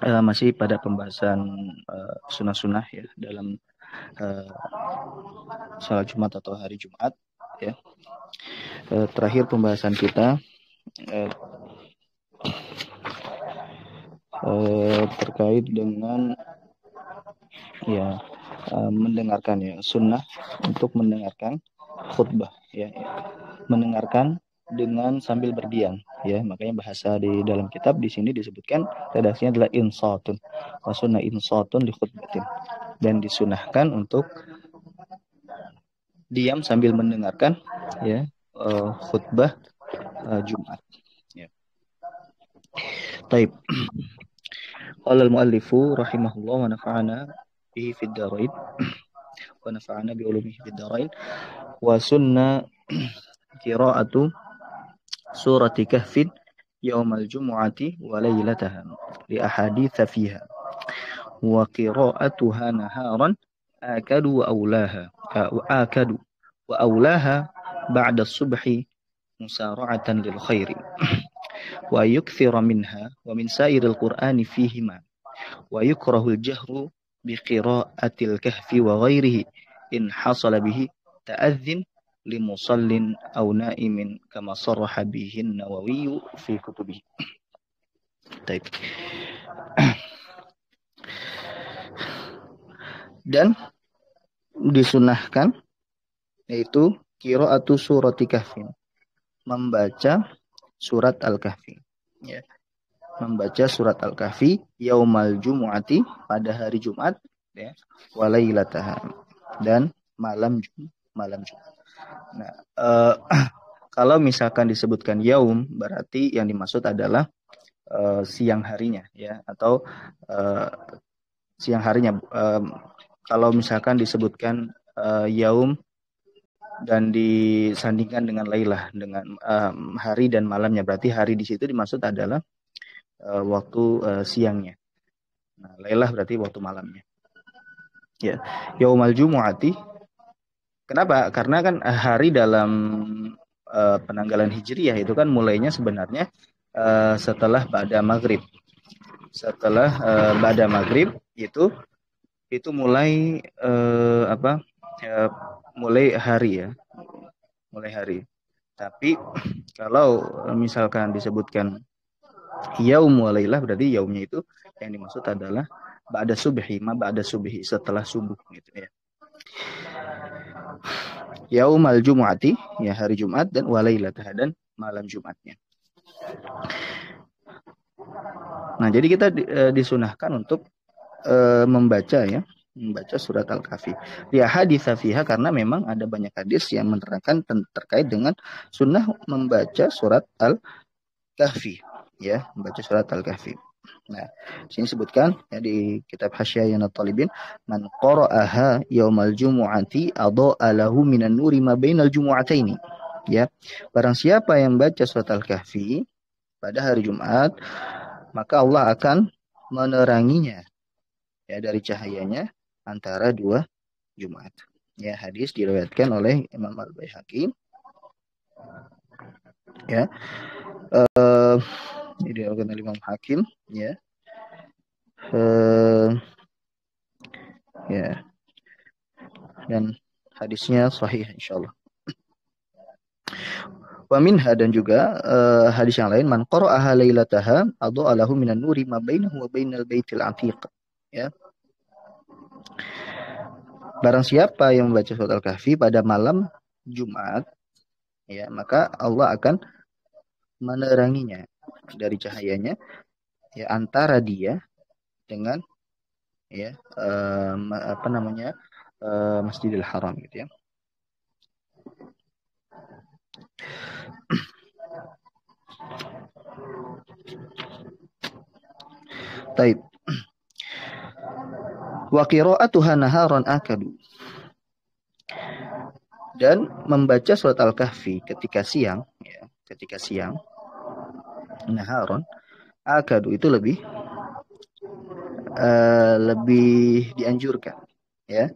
masih pada pembahasan sunnah-sunnah ya dalam uh, salat Jumat atau hari Jumat ya. Terakhir pembahasan kita uh, terkait dengan ya mendengarkan ya sunnah untuk mendengarkan khutbah ya, mendengarkan dengan sambil berdiam ya, makanya bahasa di dalam kitab di sini disebutkan redaksinya adalah insatun wa sunnah insatun li khutbatin, dan disunahkan untuk diam sambil mendengarkan ya khutbah Jumat ya. Taib. Qala al-muallifu rahimahullah wa nafa'ana bihi fid dharain wa nafa'ana bi ulumihi fid dharain wa sunna qira'atu surati kahfin yaumal jumu'ati wa lailataha li ahaditha fiha wa qira'atuha naharan akadu wa aulaha akadu wa aulaha ba'da subhi musara'atan lil khairi wa yukthira minha wa min sairil qur'ani fihima wa yukrahul jahru bi qira'atil kahfi wa ghairihi in hasala bihi ta'adhin limusallin aw na'imin kama sarraha bihi an-Nawawi fi kutubihi. Baik. Dan disunahkan yaitu qira'atu surati kahfin, membaca surat Al-Kahfi ya. Membaca surat Al-Kahfi yaumal jumu'ati, pada hari Jumat ya, walailataha, dan malam Jumat. Nah, kalau misalkan disebutkan yaum berarti yang dimaksud adalah siang harinya ya, atau siang harinya. Kalau misalkan disebutkan yaum dan disandingkan dengan lailah, dengan hari dan malamnya, berarti hari di situ dimaksud adalah waktu siangnya. Nah, lailah berarti waktu malamnya. Ya, yaumal jumu'ati. Kenapa? Karena kan hari dalam penanggalan Hijriyah itu kan mulainya sebenarnya setelah ba'da maghrib. Setelah ba'da maghrib itu mulai mulai hari ya, mulai hari. Tapi kalau misalkan disebutkan yaum walailah, berarti yaumnya itu yang dimaksud adalah ba'da subhi, ba'da subhi, setelah subuh gitu ya. Yaumal jumu'ati ya, hari Jumat, dan walailatah, dan malam Jumatnya. Nah, jadi kita disunahkan untuk membaca ya, membaca surat Al-Kahfi. Dia hadis fiha, karena memang ada banyak hadis yang menerangkan terkait dengan sunnah membaca surat Al-Kahfi ya, membaca surat Al-Kahfi. Nah, sini sebutkan ya di kitab Hasyiah At-Talibin, man qara'aha yaumal jumu'ati adha'a lahu minan nuri ma bainal jumu'ataini. Ya, barang siapa yang baca surat Al-Kahfi pada hari Jumat, maka Allah akan meneranginya ya dari cahayanya antara dua Jumat. Ya, hadis diriwayatkan oleh Imam Al-Baihaqi. Ya. Diriwayatkan oleh Imam Hakim ya. Ya. Dan hadisnya sahih insyaallah. Wa minha, dan juga hadis yang lain, man qara'aha lailataha adha'a lahu minan nuri ma bainahu wa bainal baitil atiq. Ya. Barang siapa yang membaca surat Al-Kahfi pada malam Jumat ya, maka Allah akan meneranginya dari cahayanya ya antara dia dengan ya Masjidil Haram gitu ya. Taib. Wa qira'atuha naharan akadu. Dan membaca surat Al-Kahfi ketika siang ya, ketika siang, naharon akadu, itu lebih dianjurkan ya,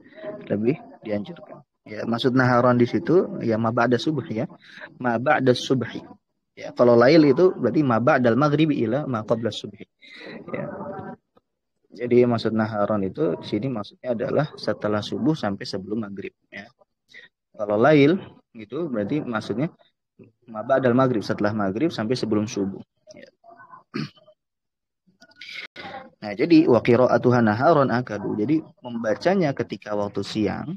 lebih dianjurkan ya. Maksud naharon di situ ya ma ba'da subuh ya, ma ba'da subhi ya. Kalau lail itu berarti ma ba'dal maghribi ila ma qabla subhi ya. Jadi maksud naharon itu di sini maksudnya adalah setelah subuh sampai sebelum maghrib ya. Kalau lail gitu berarti maksudnya ba'dal maghrib, setelah maghrib sampai sebelum subuh. Ya. Nah, jadi wa qira'atuha naharon akadu. Jadi membacanya ketika waktu siang,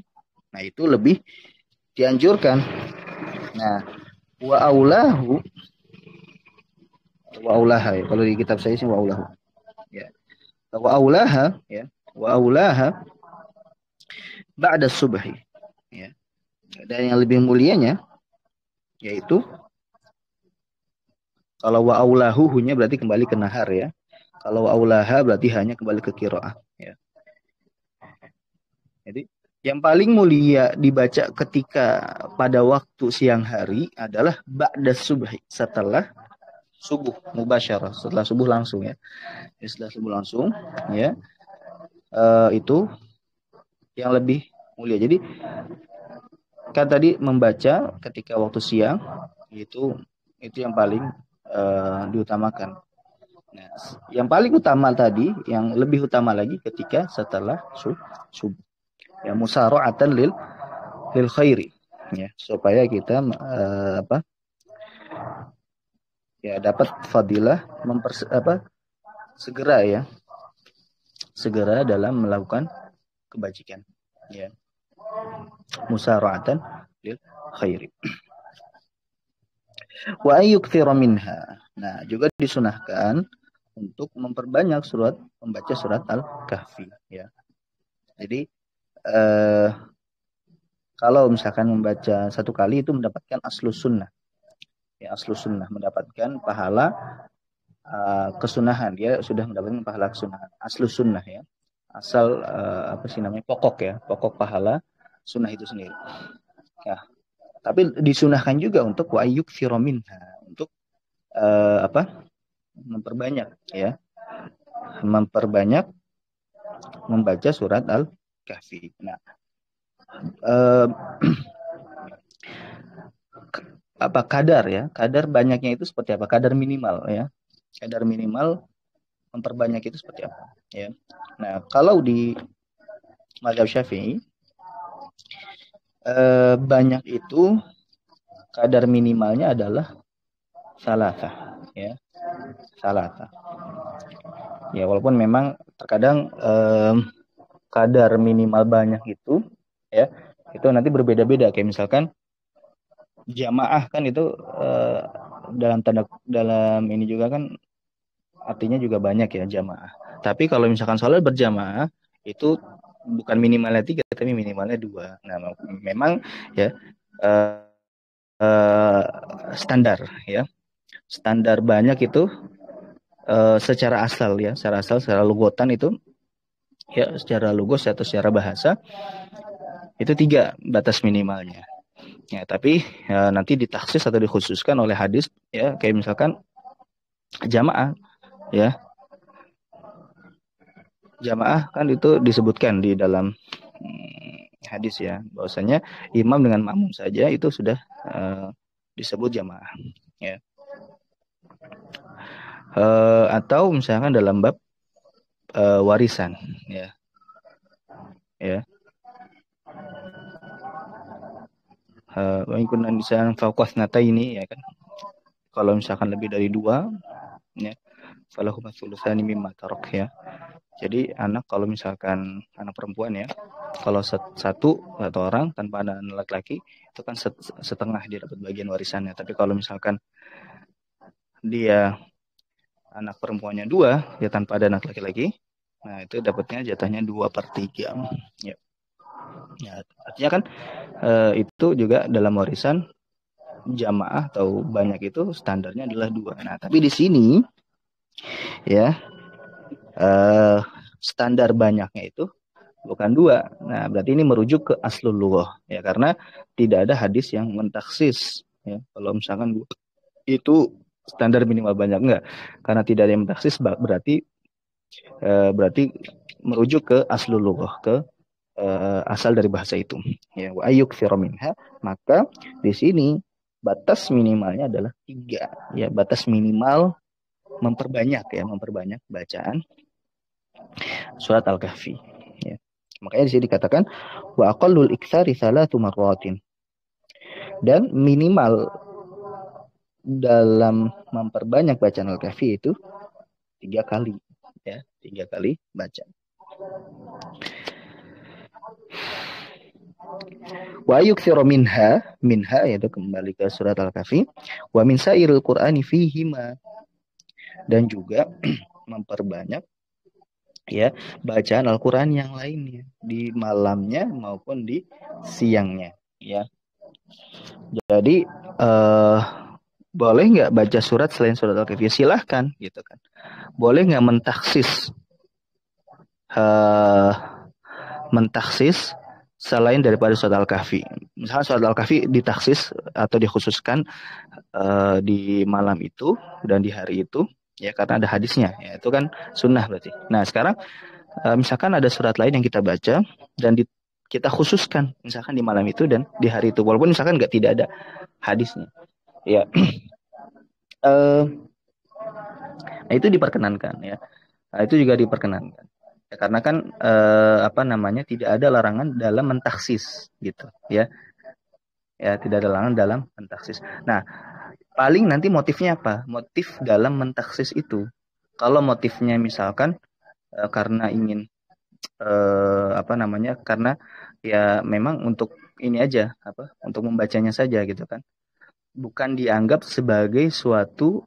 nah itu lebih dianjurkan. Nah, wa aulahu wa aulaha ya. Kalau di kitab saya sih wa aulahu. Ya. Wa aulaha ya. Wa aulaha ba'da subhi ya. Dan yang lebih mulianya yaitu kalau wa aulahu hunya berarti kembali ke nahar ya. Kalau wa aulaha berarti hanya kembali ke qiraah ya. Jadi yang paling mulia dibaca ketika pada waktu siang hari adalah ba'da subhi, setelah subuh mubasyarah, setelah subuh langsung ya. Setelah subuh langsung ya. Itu yang lebih mulia. Jadi kan tadi membaca ketika waktu siang itu yang paling diutamakan. Nah, yang paling utama tadi, yang lebih utama lagi ketika setelah subuh. Ya musara'atan lil khairi ya, supaya kita ya dapat fadilah segera ya, segera dalam melakukan kebajikan ya, musara'atan lil khairi wa ayyukthira minha. Nah, juga disunahkan untuk memperbanyak membaca surat Al-Kahfi ya. Jadi kalau misalkan membaca satu kali itu mendapatkan aslus sunnah ya, aslus sunnah, mendapatkan pahala kesunahan, dia sudah mendapatkan pahala kesunahan, aslus sunnah ya, asal apa sih namanya, pokok ya, pokok pahala sunnah itu sendiri ya. Tapi disunahkan juga untuk wa ayyukthira minha, untuk memperbanyak ya, memperbanyak membaca surat Al-Kahfi. Nah, apa kadar ya, kadar banyaknya itu seperti apa, kadar minimal ya, kadar minimal memperbanyak itu seperti apa ya. Nah, kalau di mazhab Syafi'i banyak itu kadar minimalnya adalah salasa ya, salasa ya, walaupun memang terkadang kadar minimal banyak itu ya, itu nanti berbeda-beda. Kayak misalkan jamaah kan itu dalam ini juga kan artinya juga banyak ya, jamaah. Tapi kalau misalkan sholat berjamaah itu bukan minimalnya 3 tapi minimalnya 2. Nah, memang ya standar ya, standar banyak itu secara asal ya, secara lugotan itu ya, secara logos atau secara bahasa itu 3 batas minimalnya ya. Tapi ya, nanti ditaksis atau dikhususkan oleh hadis ya, kayak misalkan jamaah ya, jamaah kan itu disebutkan di dalam hadis ya, bahwasanya imam dengan makmum saja itu sudah disebut jamaah ya. Atau misalkan dalam bab warisan ya, ya wa'inkunan misalkan fauqas nata ini ya kan, kalau misalkan lebih dari 2 ya, falahu matsulusani mimma tarok ya. Jadi anak, kalau misalkan anak perempuan ya, kalau satu orang tanpa ada anak laki-laki itu kan setengah dia dapat bagian warisannya. Tapi kalau misalkan dia anak perempuannya 2 ya tanpa ada anak laki-laki, nah itu dapatnya jatahnya 2/3 ya. Ya, artinya kan itu juga dalam warisan jamaah atau banyak itu standarnya adalah 2. Nah, tapi di sini ya standar banyaknya itu bukan 2. Nah, berarti ini merujuk ke aslul lughah ya, karena tidak ada hadis yang mentaksis ya. Kalau misalkan itu standar minimal banyak, enggak, karena tidak ada yang mentaksis, berarti merujuk ke aslul lughah, ke asal dari bahasa itu ya. Wa ayyukthira minha, maka di sini batas minimalnya adalah 3 ya, batas minimal memperbanyak ya, memperbanyak bacaan surat Al-Kahfi. Ya. Makanya di sini dikatakan wa aqallul iktsari tsalatu marratin. Dan minimal dalam memperbanyak bacaan Al-Kahfi itu 3 kali, ya, 3 kali baca. Wa yukthiru minha yaitu kembali ke surat Al-Kahfi, wa min sairil Qur'ani fihima, dan juga memperbanyak ya bacaan Al-Qur'an yang lainnya di malamnya maupun di siangnya, ya. Jadi boleh nggak baca surat selain surat Al-Kahfi? Silahkan gitu kan. Boleh nggak mentaksis selain daripada surat Al-Kahfi? Misalnya surat Al-Kahfi ditaksis atau dikhususkan di malam itu dan di hari itu, ya karena ada hadisnya, ya itu kan sunnah berarti. Nah sekarang misalkan ada surat lain yang kita baca dan kita khususkan misalkan di malam itu dan di hari itu, walaupun misalkan tidak ada hadisnya, ya. Nah itu diperkenankan, ya. Nah, itu juga diperkenankan. Ya, karena kan tidak ada larangan dalam mentaksis gitu, ya. Ya, tidak ada larangan dalam mentaksis. Nah, paling nanti motifnya apa? Motif dalam mentaksis itu. Kalau motifnya misalkan karena ingin karena ya memang untuk ini aja untuk membacanya saja gitu kan. Bukan dianggap sebagai suatu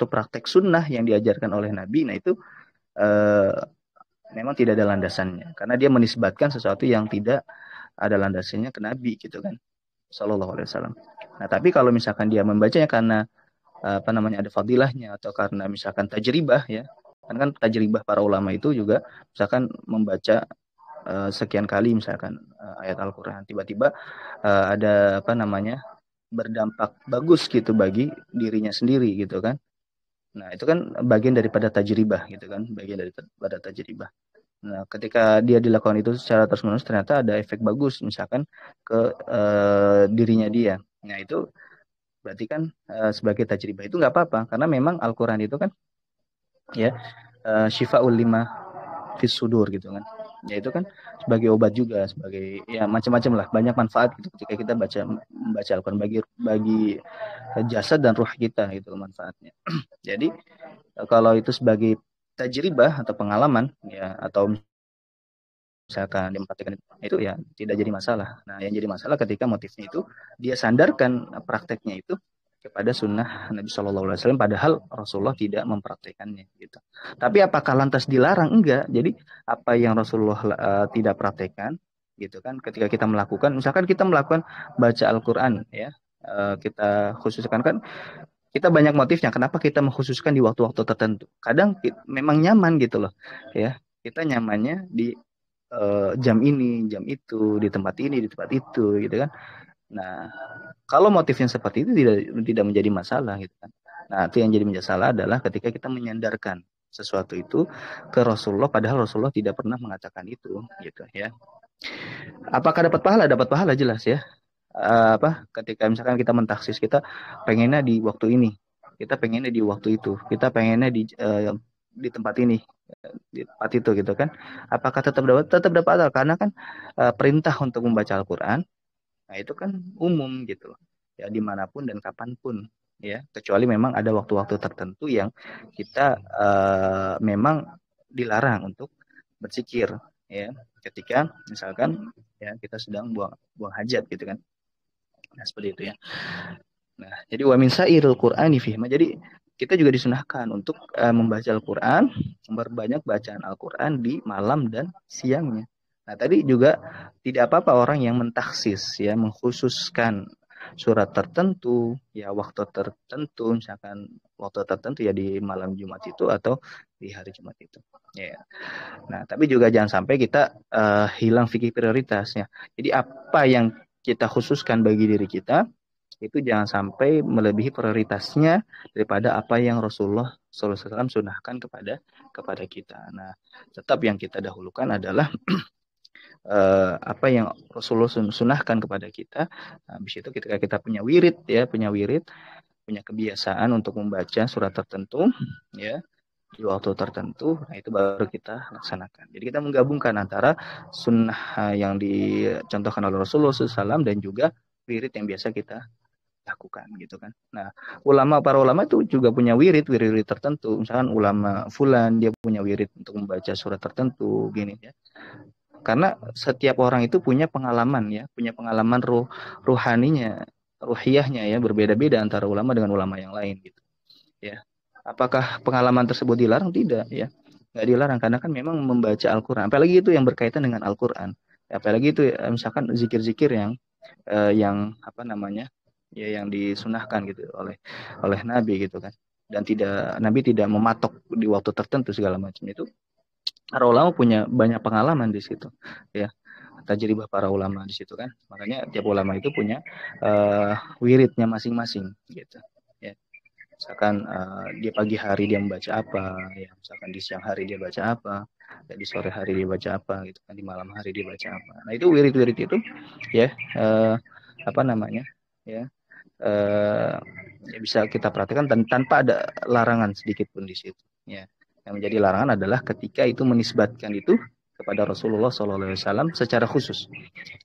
praktek sunnah yang diajarkan oleh Nabi. Nah itu memang tidak ada landasannya karena dia menisbatkan sesuatu yang tidak ada landasannya ke Nabi gitu kan, Sallallahu Alaihi Wasallam. Nah tapi kalau misalkan dia membacanya karena ada fadilahnya atau karena misalkan tajribah, ya kan tajribah para ulama itu juga misalkan membaca sekian kali misalkan ayat Al-Quran, tiba-tiba ada berdampak bagus gitu bagi dirinya sendiri gitu kan. Nah itu kan bagian daripada tajribah gitu kan, bagian daripada tajribah. Nah ketika dia dilakukan itu secara terus-menerus ternyata ada efek bagus misalkan ke dirinya dia. Nah itu berarti kan sebagai tajribah itu nggak apa-apa karena memang Al-Quran itu kan ya syifa'ul lima fis sudur gitu kan. Ya itu kan sebagai obat juga, sebagai ya macam-macam lah, banyak manfaat gitu ketika kita membaca Al-Qur'an bagi jasad dan ruh kita gitu manfaatnya. Jadi kalau itu sebagai tajribah atau pengalaman ya atau misalkan dia mempraktikkan itu ya tidak jadi masalah. Nah, yang jadi masalah ketika motifnya itu dia sandarkan prakteknya itu kepada sunnah Nabi Shallallahu Alaihi Wasallam, padahal Rasulullah tidak mempraktekannya gitu. Tapi apakah lantas dilarang? Enggak. Jadi apa yang Rasulullah tidak praktekkan gitu kan, ketika kita melakukan, misalkan kita melakukan baca Al-Quran ya, kita khususkan kan kita banyak motifnya. Kenapa kita mengkhususkan di waktu-waktu tertentu? Kadang memang nyaman gitu loh, ya. Kita nyamannya di jam ini, jam itu, di tempat ini, di tempat itu, gitu kan. Nah, kalau motifnya seperti itu tidak menjadi masalah, gitu kan. Nah, itu yang jadi masalah adalah ketika kita menyandarkan sesuatu itu ke Rasulullah, padahal Rasulullah tidak pernah mengatakan itu, gitu ya. Apakah dapat pahala? Dapat pahala jelas ya. Ketika misalkan kita mentaksis, kita pengennya di waktu ini, kita pengennya di waktu itu, kita pengennya di tempat ini, di tempat itu gitu kan. Apakah tetap dapat karena kan perintah untuk membaca Al-Qur'an, nah itu kan umum gitu loh, ya dimanapun dan kapanpun, ya kecuali memang ada waktu-waktu tertentu yang kita memang dilarang untuk berzikir, ya ketika misalkan ya kita sedang buang hajat gitu kan. Nah seperti itu ya. Nah jadi wa min sairil Qur'ani fihma, jadi kita juga disunahkan untuk membaca Al-Quran, memperbanyak bacaan Al-Quran di malam dan siangnya. Nah tadi juga tidak apa-apa orang yang mentaksis, ya mengkhususkan surat tertentu, ya waktu tertentu, misalkan waktu tertentu ya di malam Jumat itu atau di hari Jumat itu. Ya. Nah tapi juga jangan sampai kita hilang fikih prioritasnya. Jadi apa yang kita khususkan bagi diri kita itu jangan sampai melebihi prioritasnya daripada apa yang Rasulullah SAW sunahkan kepada kita. Nah, tetap yang kita dahulukan adalah apa yang Rasulullah sunahkan kepada kita. Nah, habis itu ketika kita punya wirid, punya kebiasaan untuk membaca surat tertentu, ya di waktu tertentu, nah itu baru kita laksanakan. Jadi kita menggabungkan antara sunnah yang dicontohkan oleh Rasulullah SAW dan juga wirid yang biasa kita lakukan gitu kan. Nah, para ulama itu juga punya wirid tertentu. Misalkan ulama fulan dia punya wirid untuk membaca surat tertentu gini ya. Karena setiap orang itu punya pengalaman ya, punya pengalaman ruhaninya, ruhiyahnya ya berbeda-beda antara ulama dengan ulama yang lain gitu. Ya. Apakah pengalaman tersebut dilarang? Tidak ya. Nggak dilarang karena kan memang membaca Al-Qur'an. Apalagi itu yang berkaitan dengan Al-Qur'an. Apalagi itu misalkan zikir-zikir yang apa namanya? Ya yang disunahkan gitu oleh Nabi gitu kan. Dan Nabi tidak mematok di waktu tertentu segala macam itu. Para ulama punya banyak pengalaman di situ. Ya. Tajribah para ulama di situ kan. Makanya tiap ulama itu punya wiridnya masing-masing gitu. Ya. Misalkan di pagi hari dia membaca apa, ya misalkan di siang hari dia baca apa, ya di sore hari dia baca apa, gitu kan di malam hari dia baca apa. Nah itu wirid-wirid itu, ya apa namanya, ya, ya bisa kita perhatikan dan tanpa ada larangan sedikit pun di situ. Ya, yang menjadi larangan adalah ketika itu menisbatkan itu kepada Rasulullah SAW secara khusus.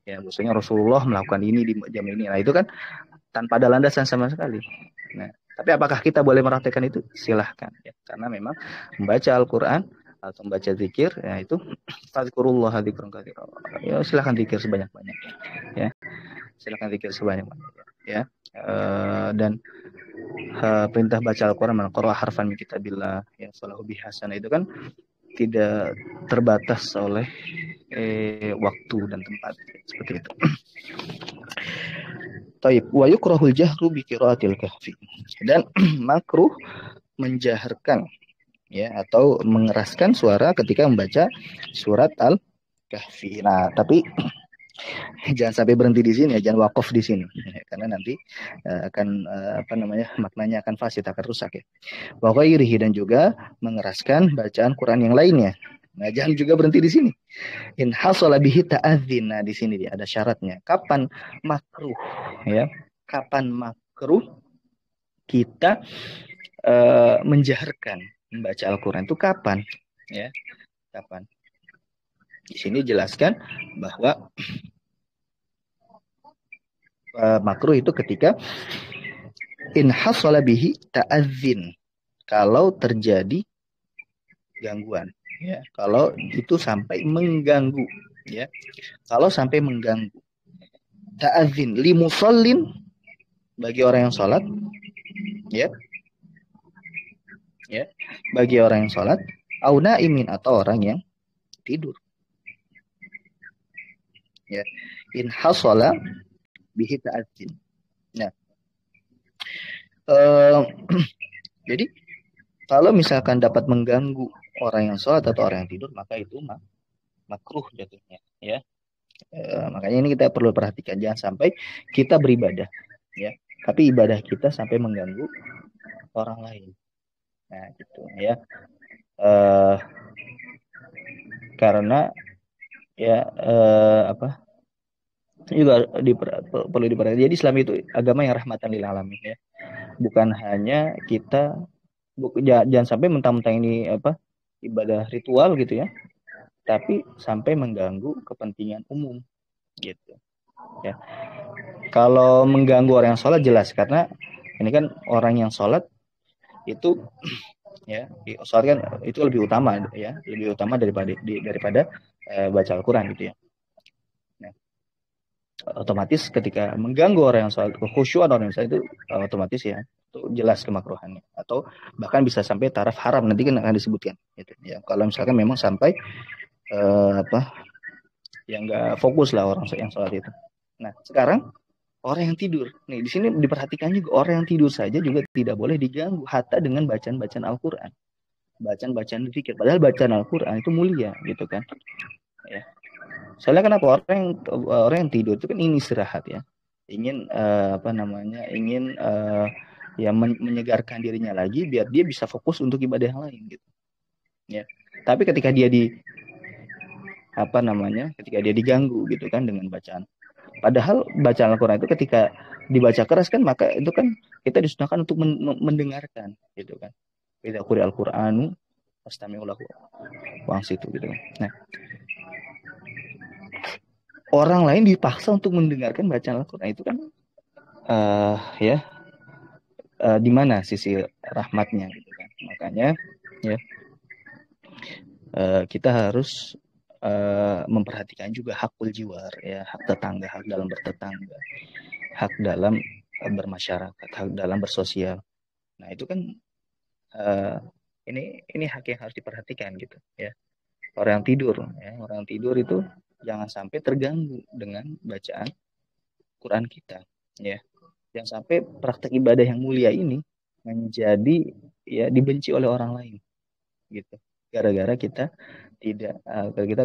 Ya, maksudnya Rasulullah melakukan ini di jam ini. Nah itu kan tanpa ada landasan sama sekali. Nah, tapi apakah kita boleh mempraktekkan itu? Silahkan. Ya. Karena memang membaca Al-Quran atau membaca zikir, ya itu fadzkurullah dzikran katsira. Ya, silahkan zikir sebanyak-banyak. Ya, silahkan zikir sebanyak-banyak. Ya, dan perintah baca Al-Quran, man qara'a harfan min kitabillah, ya falahu bihasanah itu kan tidak terbatas oleh waktu dan tempat seperti itu. Taib wa yukrahul jahru bi qiraatil kahfi. Dan makruh menjaharkan ya atau mengeraskan suara ketika membaca surat Al-Kahfi. Nah, tapi jangan sampai berhenti di sini ya, jangan wakaf di sini ya, karena nanti akan apa namanya maknanya akan fasid, akan rusak ya. Wa ghairihi dan juga mengeraskan bacaan Quran yang lainnya. Nah, jangan juga berhenti di sini. In hasala bihi ta'adzin. Nah, di sini dia ada syaratnya. Kapan makruh ya? Kapan makruh kita menjaharkan membaca Al-Qur'an itu kapan? Ya, kapan? Di sini jelaskan bahwa makruh itu ketika in hasala bihi ta'adzin. Kalau terjadi gangguan ya, kalau itu sampai mengganggu ya. Kalau sampai mengganggu. Ta'adzin li musallin bagi orang yang sholat ya. Ya, bagi orang yang sholat, au naimin atau orang yang tidur. Ya, in hasala bihi ta'adzin. Nah, jadi kalau misalkan dapat mengganggu orang yang sholat atau orang yang tidur, maka itu makruh jatuhnya. Ya, makanya ini kita perlu perhatikan, jangan sampai kita beribadah, ya, tapi ibadah kita sampai mengganggu orang lain. Nah, gitu ya. Karena ya apa juga perlu diperhatikan. Jadi Islam itu agama yang rahmatan lil alamin ya. Bukan hanya kita jangan sampai mentang-mentang ini apa ibadah ritual gitu ya, tapi sampai mengganggu kepentingan umum gitu ya. Kalau mengganggu orang yang sholat jelas, karena ini kan orang yang sholat itu ya, sholat kan itu lebih utama ya, lebih utama daripada baca Al-Quran gitu ya. Nah, otomatis ketika mengganggu orang yang sholat, kekhusyuan orang yang sholat itu otomatis ya itu jelas kemakruhannya, atau bahkan bisa sampai taraf haram, nanti kan akan disebutkan gitu ya. Kalau misalkan memang sampai apa yang nggak fokus lah orang yang sholat itu. Nah, sekarang orang yang tidur nih, di sini diperhatikan juga, orang yang tidur saja juga tidak boleh diganggu hatta dengan bacaan-bacaan Al-Quran, bacaan-bacaan zikir, padahal bacaan Al-Quran itu mulia gitu kan ya. Soalnya kenapa orang yang tidur itu kan ingin istirahat ya, ingin apa namanya, ingin ya menyegarkan dirinya lagi biar dia bisa fokus untuk ibadah yang lain gitu ya. Tapi ketika dia apa namanya, ketika dia diganggu gitu kan dengan bacaan, padahal bacaan Al-Quran itu ketika dibaca keras kan, maka itu kan kita disunahkan untuk mendengarkan gitu kan. Idza quri'al Qur'anu Fastami'u lahu wangsitu gitu. Nah, orang lain dipaksa untuk mendengarkan bacaan Al-Qur'an itu kan ya di mana sisi rahmatnya gitu kan. Makanya ya kita harus memperhatikan juga hakul jiwar ya, hak tetangga, hak dalam bertetangga, hak dalam bermasyarakat, hak dalam bersosial. Nah, itu kan ini hak yang harus diperhatikan gitu ya. Orang yang tidur ya, orang yang tidur itu jangan sampai terganggu dengan bacaan Quran kita ya. Jangan sampai praktek ibadah yang mulia ini menjadi ya dibenci oleh orang lain gitu. Gara-gara kita tidak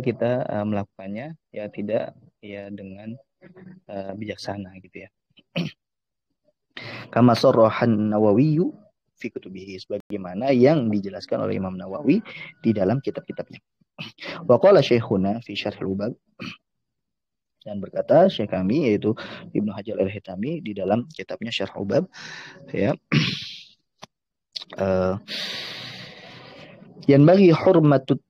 kita melakukannya ya tidak ya dengan bijaksana gitu ya. Kama sarrahan Nawawi fi kutubihi, sebagaimana yang dijelaskan oleh Imam Nawawi di dalam kitab-kitabnya. Wa qala Syekhuna fi Syarhul Ubab, dan berkata Syekh kami yaitu Ibnu Hajar Al-Haytami di dalam kitabnya Syarh Ubab ya, yanbaghi hurmatul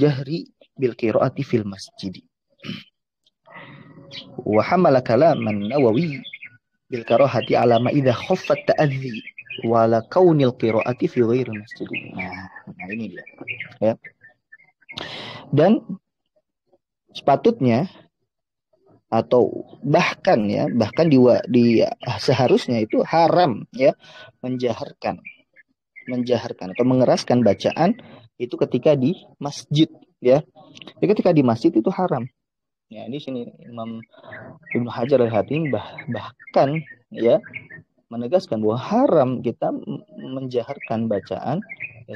jahri bil qiraati fil masjid. Wa hamala kalam an-Nawawi bil karahati ala ma idza khaffat ta'adzi wa la kaunil qiraati fi ghairi masjid. Nah ini dia ya. Dan sepatutnya atau bahkan seharusnya itu haram ya menjaharkan atau mengeraskan bacaan itu ketika di masjid ya. Jadi ketika di masjid itu haram. Ya, di sini Imam Ibnu Hajar Al-Haytami bahkan ya menegaskan bahwa haram kita menjaharkan bacaan ya,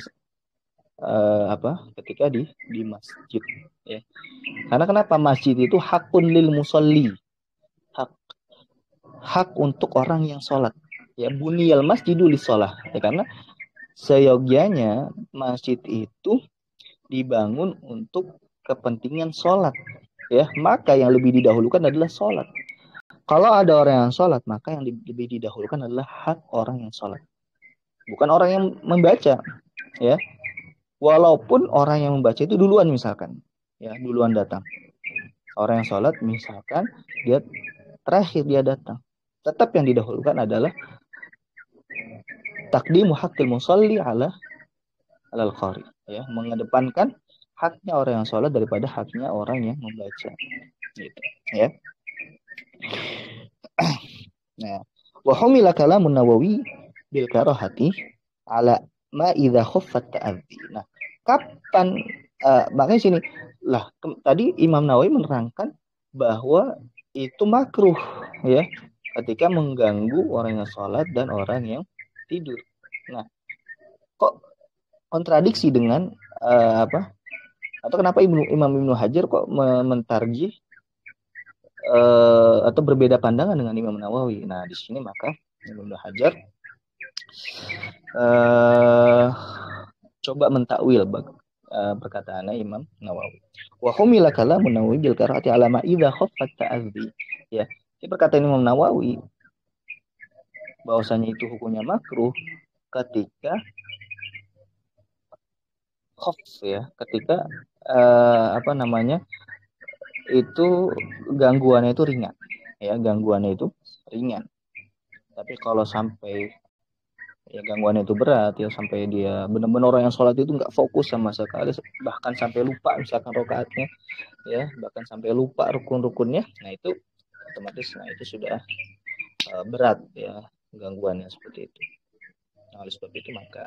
ketika di masjid ya. Karena kenapa? Masjid itu hakun lil musalli, hak untuk orang yang sholat ya. Buniyal masjidu lis-shalah ya, karena seyogianya masjid itu dibangun untuk kepentingan sholat ya, maka yang lebih didahulukan adalah sholat. Kalau ada orang yang sholat, maka yang lebih didahulukan adalah hak orang yang sholat, bukan orang yang membaca ya. Walaupun orang yang membaca itu duluan misalkan ya, duluan datang. Orang yang sholat misalkan dia terakhir dia datang, tetap yang didahulukan adalah takdimu haqqil musalli ala al-qari ya, mengedepankan haknya orang yang sholat daripada haknya orang yang membaca gitu ya. Nah, wa humila kalamun Nawawi bil karahati ala ma idza khaffat ta'adzi. Nah, kapan makanya sini lah tadi Imam Nawawi menerangkan bahwa itu makruh ya ketika mengganggu orang yang sholat dan orang yang tidur. Nah, kok kontradiksi dengan atau kenapa Imam Ibnu Hajar kok mentarjih atau berbeda pandangan dengan Imam Nawawi? Nah, di sini maka Imam Ibnu Hajar coba mentakwil perkataan Imam Nawawi. Wa humila kalamun Nawawi bil karahati ala ma idza khaffat ta'adzi. Ya, ini perkataan Imam Nawawi bahwasanya itu hukumnya makruh ketika khaff ya, ketika itu gangguannya itu ringan ya, gangguannya itu ringan. Tapi kalau sampai ya gangguannya itu berat ya, sampai dia benar-benar orang yang sholat itu nggak fokus sama sekali, bahkan sampai lupa misalkan rakaatnya ya, bahkan sampai lupa rukun-rukunnya, nah itu otomatis itu sudah berat ya gangguannya seperti itu. Nah, oleh sebab itu maka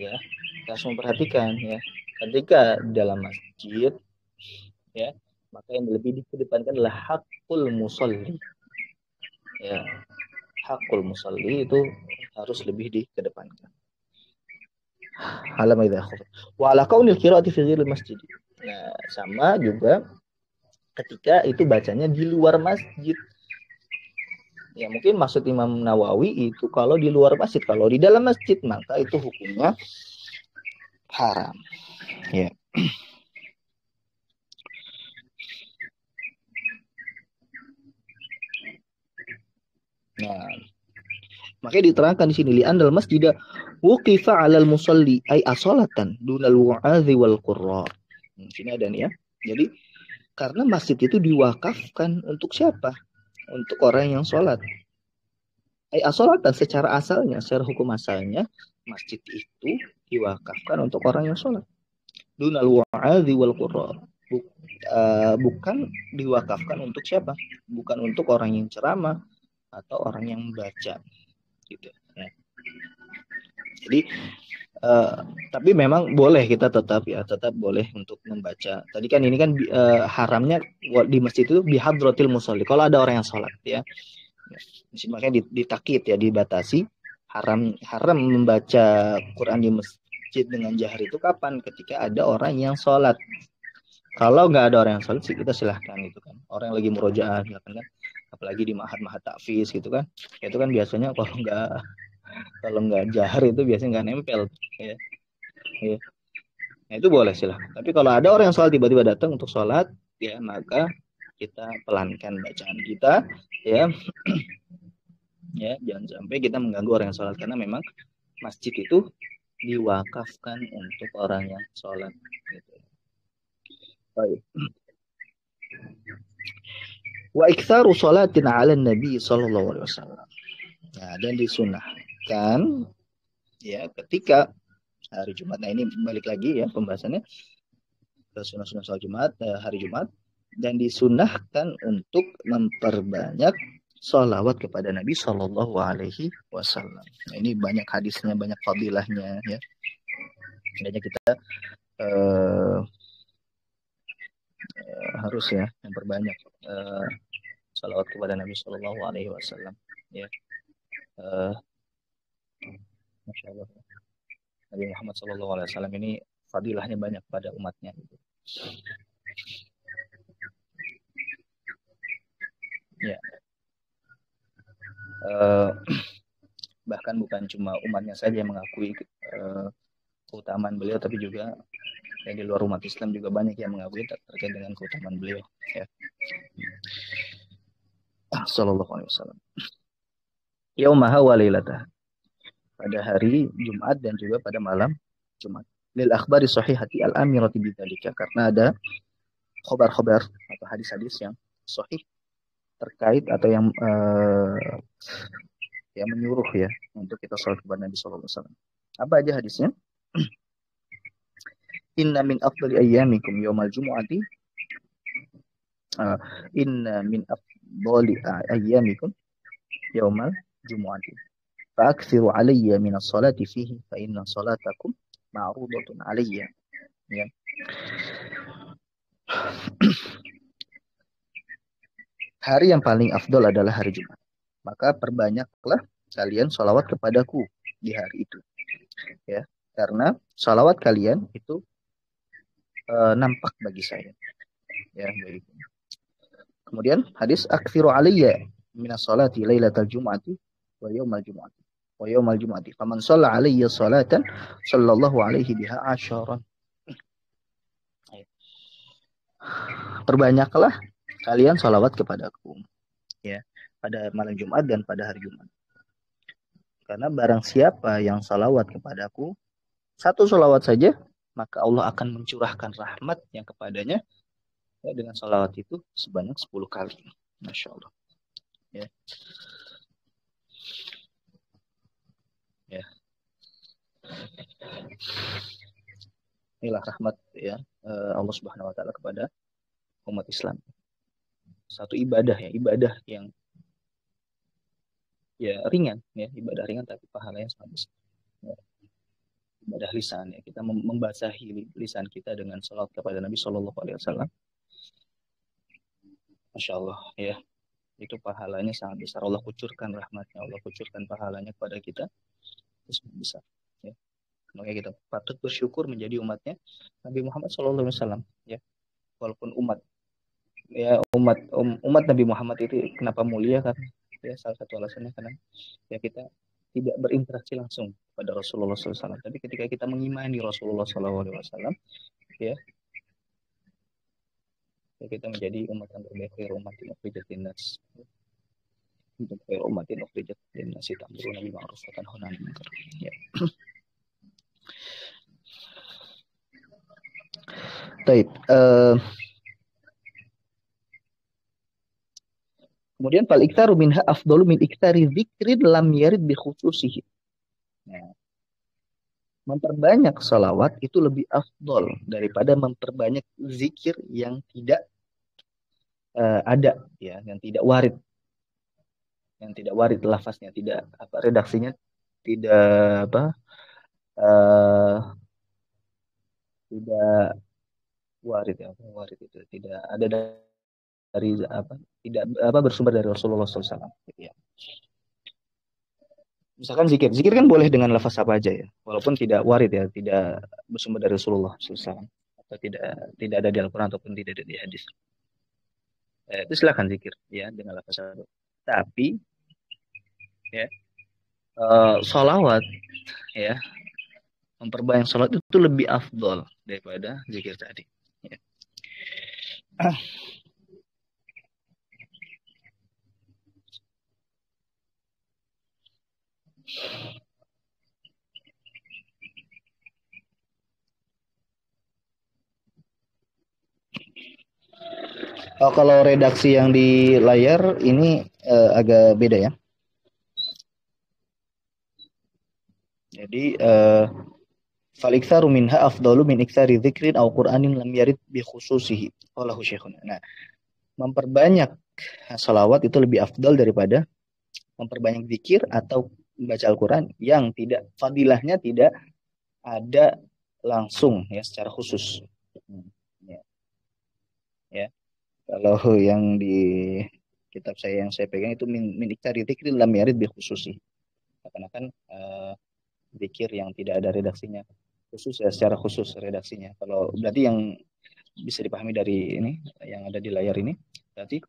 ya kita harus memperhatikan ya ketika dalam masjid ya, maka yang lebih dikedepankan adalah hakul musalli ya. Hakul musalli itu harus lebih dikedepankan. Halam idza khafat. Wa ala kaunil qiraati fi ghairil masjid. Nah, sama juga ketika itu bacanya di luar masjid. Ya, mungkin maksud Imam Nawawi itu kalau di luar masjid, kalau di dalam masjid maka itu hukumnya haram. Ya. Nah, makanya diterangkan di sini li andal masjid wuqifa 'alal musalli ay asolatan dunal wa'adhi wal qurra. Sini ada nih ya. Jadi karena masjid itu diwakafkan untuk siapa? Untuk orang yang sholat. Ay asolatan secara asalnya, secara hukum asalnya masjid itu diwakafkan untuk orang yang sholat. Dunal wa'adhi wal qurra. Bukan diwakafkan untuk siapa? Bukan untuk orang yang ceramah atau orang yang membaca gitu. Ya. Jadi tapi memang boleh kita tetap boleh untuk membaca. Tadi kan ini kan haramnya di masjid itu bihadrotil musolli. Kalau ada orang yang sholat ya, makanya ditakit ya, dibatasi. Haram membaca Quran di masjid dengan jahar itu kapan? Ketika ada orang yang sholat. Kalau nggak ada orang yang sholat sih kita silahkan gitu kan. Orang yang lagi murojaah ya kan, apalagi di mahat takfiz gitu kan. Itu kan biasanya kalau nggak jahar itu biasanya nggak nempel ya. Ya. Nah, itu boleh silahkan. Tapi kalau ada orang yang sholat tiba-tiba datang untuk sholat, ya maka kita pelankan bacaan kita, ya, ya jangan sampai kita mengganggu orang yang sholat karena memang masjid itu diwakafkan untuk orang yang sholat. Gitu. Baik. Wa iktsaru sholatin 'ala Nabi sallallahu alaihi wasallam. Nah, dan disunahkan ya ketika hari Jumat. Nah, ini balik lagi ya pembahasannya ke sunah-sunah sholat Jumat, hari Jumat, dan disunahkan untuk memperbanyak sholawat kepada Nabi Shallallahu Alaihi Wasallam. Nah, ini banyak hadisnya, banyak fadilahnya ya. Makanya kita harus ya memperbanyak sholawat kepada Nabi Shallallahu Alaihi Wasallam. Ya, Masya Allah. Nabi Muhammad Shallallahu Alaihi Wasallam ini fadilahnya banyak pada umatnya. Ya. Bahkan bukan cuma umatnya saja yang mengakui keutamaan beliau, tapi juga yang di luar umat Islam juga banyak yang mengakui terkait dengan keutamaan beliau. Ya. Sallallahu alaihi wasallam. Yaumaha wa lailatah. Pada hari Jumat dan juga pada malam Jumat. Lil akhbari sahihati al-amirati bidzalika, karena ada khabar-khabar atau hadis-hadis yang sahih terkait atau yang menyuruh ya untuk kita salat kepada Nabi sallallahu alaihi wasallam. Apa aja hadisnya? Inna min afdali ayyamikum yaumal jumu'ati. Inna min afdali ayyamikum yaumal jumu'ati. Fa'akthiru alayya min as-salati fihi fa inna salatakum ma'rudatun alayya. Ya. Hari yang paling afdol adalah hari Jumat. Maka perbanyaklah kalian sholawat kepadaku di hari itu. Ya, karena sholawat kalian itu nampak bagi saya. Ya, baik. Kemudian hadis akthiru alayya minas salati lailatal jumu'ati wa yaumal jumu'ati wa yaumal jumu'ati faman shalla alayya salatan sallallahu alaihi biha asyaran. Perbanyaklah kalian sholawat kepadaku ya pada malam Jumat dan pada hari Jumat. Karena barang siapa yang sholawat kepadaku satu sholawat saja, maka Allah akan mencurahkan rahmatnya kepadanya ya, dengan sholawat itu sebanyak 10 kali. Masya Allah. Ya. Ya. Inilah rahmat ya Allah Subhanahu wa taala kepada umat Islam. Satu ibadah yang ya ringan ya, ibadah ringan tapi pahalanya sangat besar. Ya. Ibadah lisan ya, kita membasahi lisan kita dengan salat kepada Nabi Shallallahu alaihi wasallam. Masya Allah ya. Itu pahalanya sangat besar. Allah kucurkan rahmatnya, Allah kucurkan pahalanya kepada kita. Itu sangat besar ya. Makanya kita patut bersyukur menjadi umatnya Nabi Muhammad SAW ya. Walaupun umat Nabi Muhammad itu kenapa mulia, karena ya salah satu alasannya karena ya kita tidak berinteraksi langsung pada Rasulullah SAW. Tapi ketika kita mengimani Rasulullah SAW ya, kita menjadi umat yang terbaik, umat yang ukhrijat linnas. untuk umatin ukhrijat lin-nasi ta'muruna bil ma'ruf wa tanhauna 'anil munkar. Ya. Baik. Kemudian fal iktaru minha afdalu min iktari dzikrin lam yarid bi khususihi. Nah, memperbanyak salawat itu lebih afdol daripada memperbanyak zikir yang tidak ada, ya, yang tidak warid lafaznya, tidak apa redaksinya, tidak apa uh, tidak warid, ya, warid itu tidak ada dari apa, tidak apa bersumber dari Rasulullah SAW. Ya. Misalkan zikir, zikir kan boleh dengan lafaz apa aja, ya, walaupun tidak warid, ya, tidak bersumber dari Rasulullah SAW, atau tidak ada di Al-Quran ataupun tidak ada di hadis. Itu silakan zikir, ya, dengan lafaz apa. Tapi ya, sholawat, ya, memperbanyak sholat itu lebih afdol daripada zikir tadi. Ya. Oh, kalau redaksi yang di layar ini agak beda, ya. Jadi fal-iktsaru minha afdalu min iktsari dzikrin aw qur'anin lam yarid bi khususihi. Wallahu syekhuna. Nah, memperbanyak salawat itu lebih afdal daripada memperbanyak zikir atau membaca Al-Quran yang tidak fadilahnya tidak ada langsung, ya, secara khusus. Ya. Ya. Kalau yang di kitab saya yang saya pegang itu min iktsari dzikrin lam yarid bi khususi. Karena zikir yang tidak ada redaksinya khusus, ya, secara khusus redaksinya. Kalau berarti yang bisa dipahami dari ini yang ada di layar ini, berarti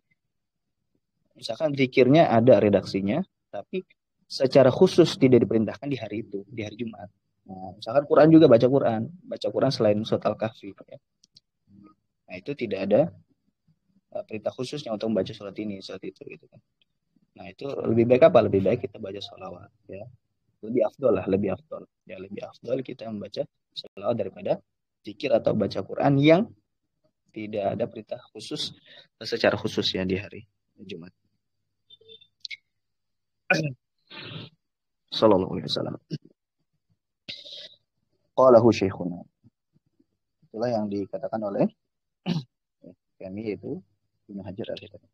misalkan zikirnya ada redaksinya, tapi secara khusus tidak diperintahkan di hari itu, di hari Jumat. Nah, misalkan Quran juga baca Quran selain surat Al-Kahfi. Ya. Nah, itu tidak ada perintah khususnya untuk membaca surat ini, surat itu, gitu kan. Nah, itu lebih baik apa? Lebih baik kita baca sholawat, ya. Lebih afdol lah, lebih afdol. Ya, lebih afdol kita membaca sholawat daripada zikir atau baca Quran yang tidak ada perintah khusus secara khusus, ya, di hari Jumat. Sallallahu alaihi wasallam. Qalahu syekhuna. Itulah yang dikatakan oleh kami, yaitu Ibnu Hajar al-Haytami.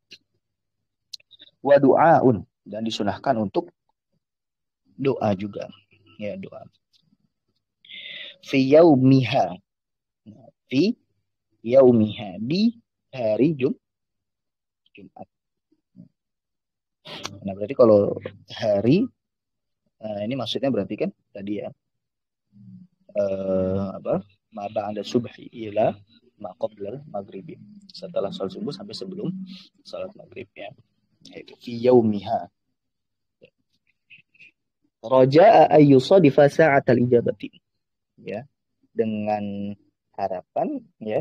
Wa du'aun, dan disunahkan untuk doa juga, ya, doa. Fi yaumiha, fi yaumiha, di hari Jumat. Nah, berarti kalau hari ini maksudnya berarti kan tadi, ya, apa, ma ba'da subhi ila ma qabla maghribi, setelah salat subuh sampai sebelum salat maghrib, ya, yaitu fi yaumiha. Raja'a ayyusadifa sa'atal ijabati, ya, dengan harapan, ya,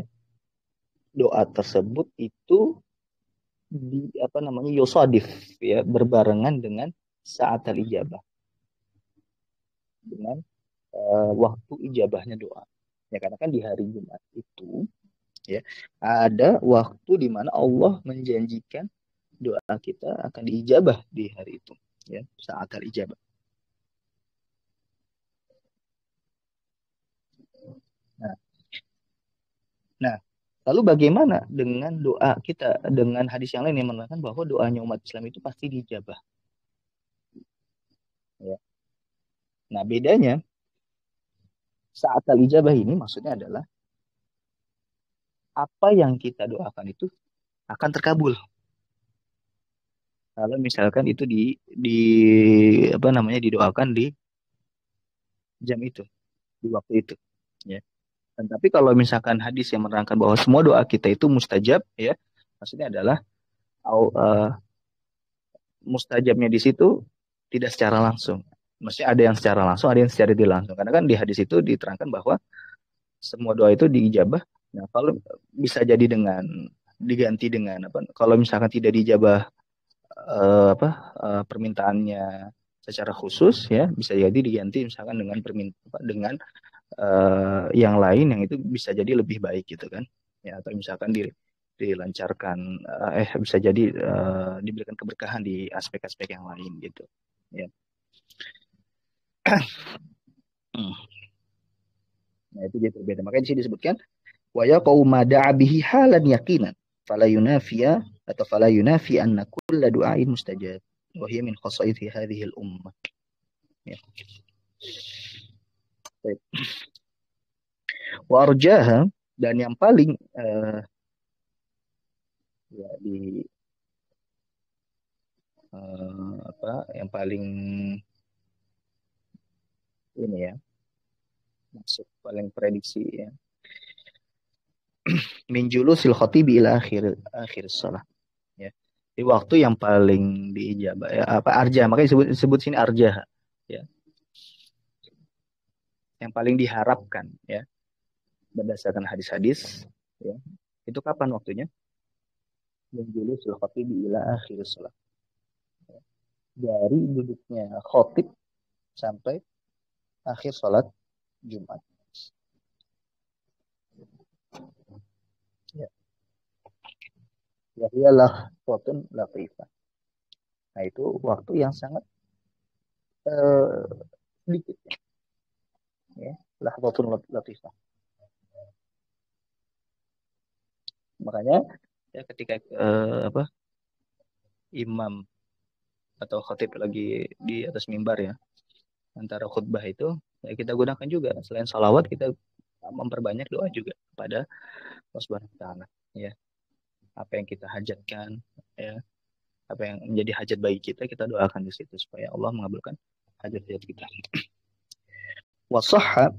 doa tersebut itu di apa namanya yusadif, ya, berbarengan dengan sa'atal ijabah, dengan waktu ijabahnya doa. Ya, karena kan di hari Jumat itu, ya, ada waktu di mana Allah menjanjikan doa kita akan diijabah di hari itu, ya, sa'atal ijabah. Nah, nah, lalu bagaimana dengan doa kita, dengan hadis yang lain yang menerangkan bahwa doanya umat Islam itu pasti diijabah, ya. Nah, bedanya sa'atal ijabah ini maksudnya adalah apa yang kita doakan itu akan terkabul. Kalau misalkan itu di apa namanya didoakan di jam itu, di waktu itu, ya. Dan tapi kalau misalkan hadis yang menerangkan bahwa semua doa kita itu mustajab, ya, maksudnya adalah mustajabnya di situ tidak secara langsung. Maksudnya ada yang secara langsung, ada yang secara tidak langsung. Karena kan di hadis itu diterangkan bahwa semua doa itu diijabah. Nah, kalau bisa jadi dengan diganti dengan apa? Kalau misalkan tidak diijabah permintaannya secara khusus ya bisa jadi diganti misalkan dengan yang lain yang itu bisa jadi lebih baik gitu kan ya atau misalkan dilancarkan bisa jadi diberikan keberkahan di aspek-aspek yang lain gitu ya. Nah itu jadi berbeda makanya di sini disebutkan wa yaqau ma da'a bihi halan yaqinan fala yunafiya atau fala yunafi anna kulla du'ain mustajab wa hiya min khasaisi hadhihi al-ummah ya. Baik. Wa arjaha dan yang paling ya di yang paling ini ya masuk paling prediksi ya min julusil khatibi ila akhir shalah ya di waktu yang paling diijabah ya apa arja makanya disebut sini arja ya yang paling diharapkan ya berdasarkan hadis-hadis ya itu kapan waktunya min julusil khatibi ila akhir shalah dari duduknya khatib sampai akhir salat Jumat ya ya iyalah waktu latifah. Nah itu waktu yang sangat eh, sedikit ya lahdatun latifah. Makanya ya ketika imam atau khatib lagi di atas mimbar ya antara khutbah itu ya kita gunakan juga selain salawat kita memperbanyak doa juga kepada Allah Subhanahu wa taala ya apa yang kita hajatkan ya apa yang menjadi hajat bagi kita kita doakan di situ supaya Allah mengabulkan hajat-hajat kita. Wasahha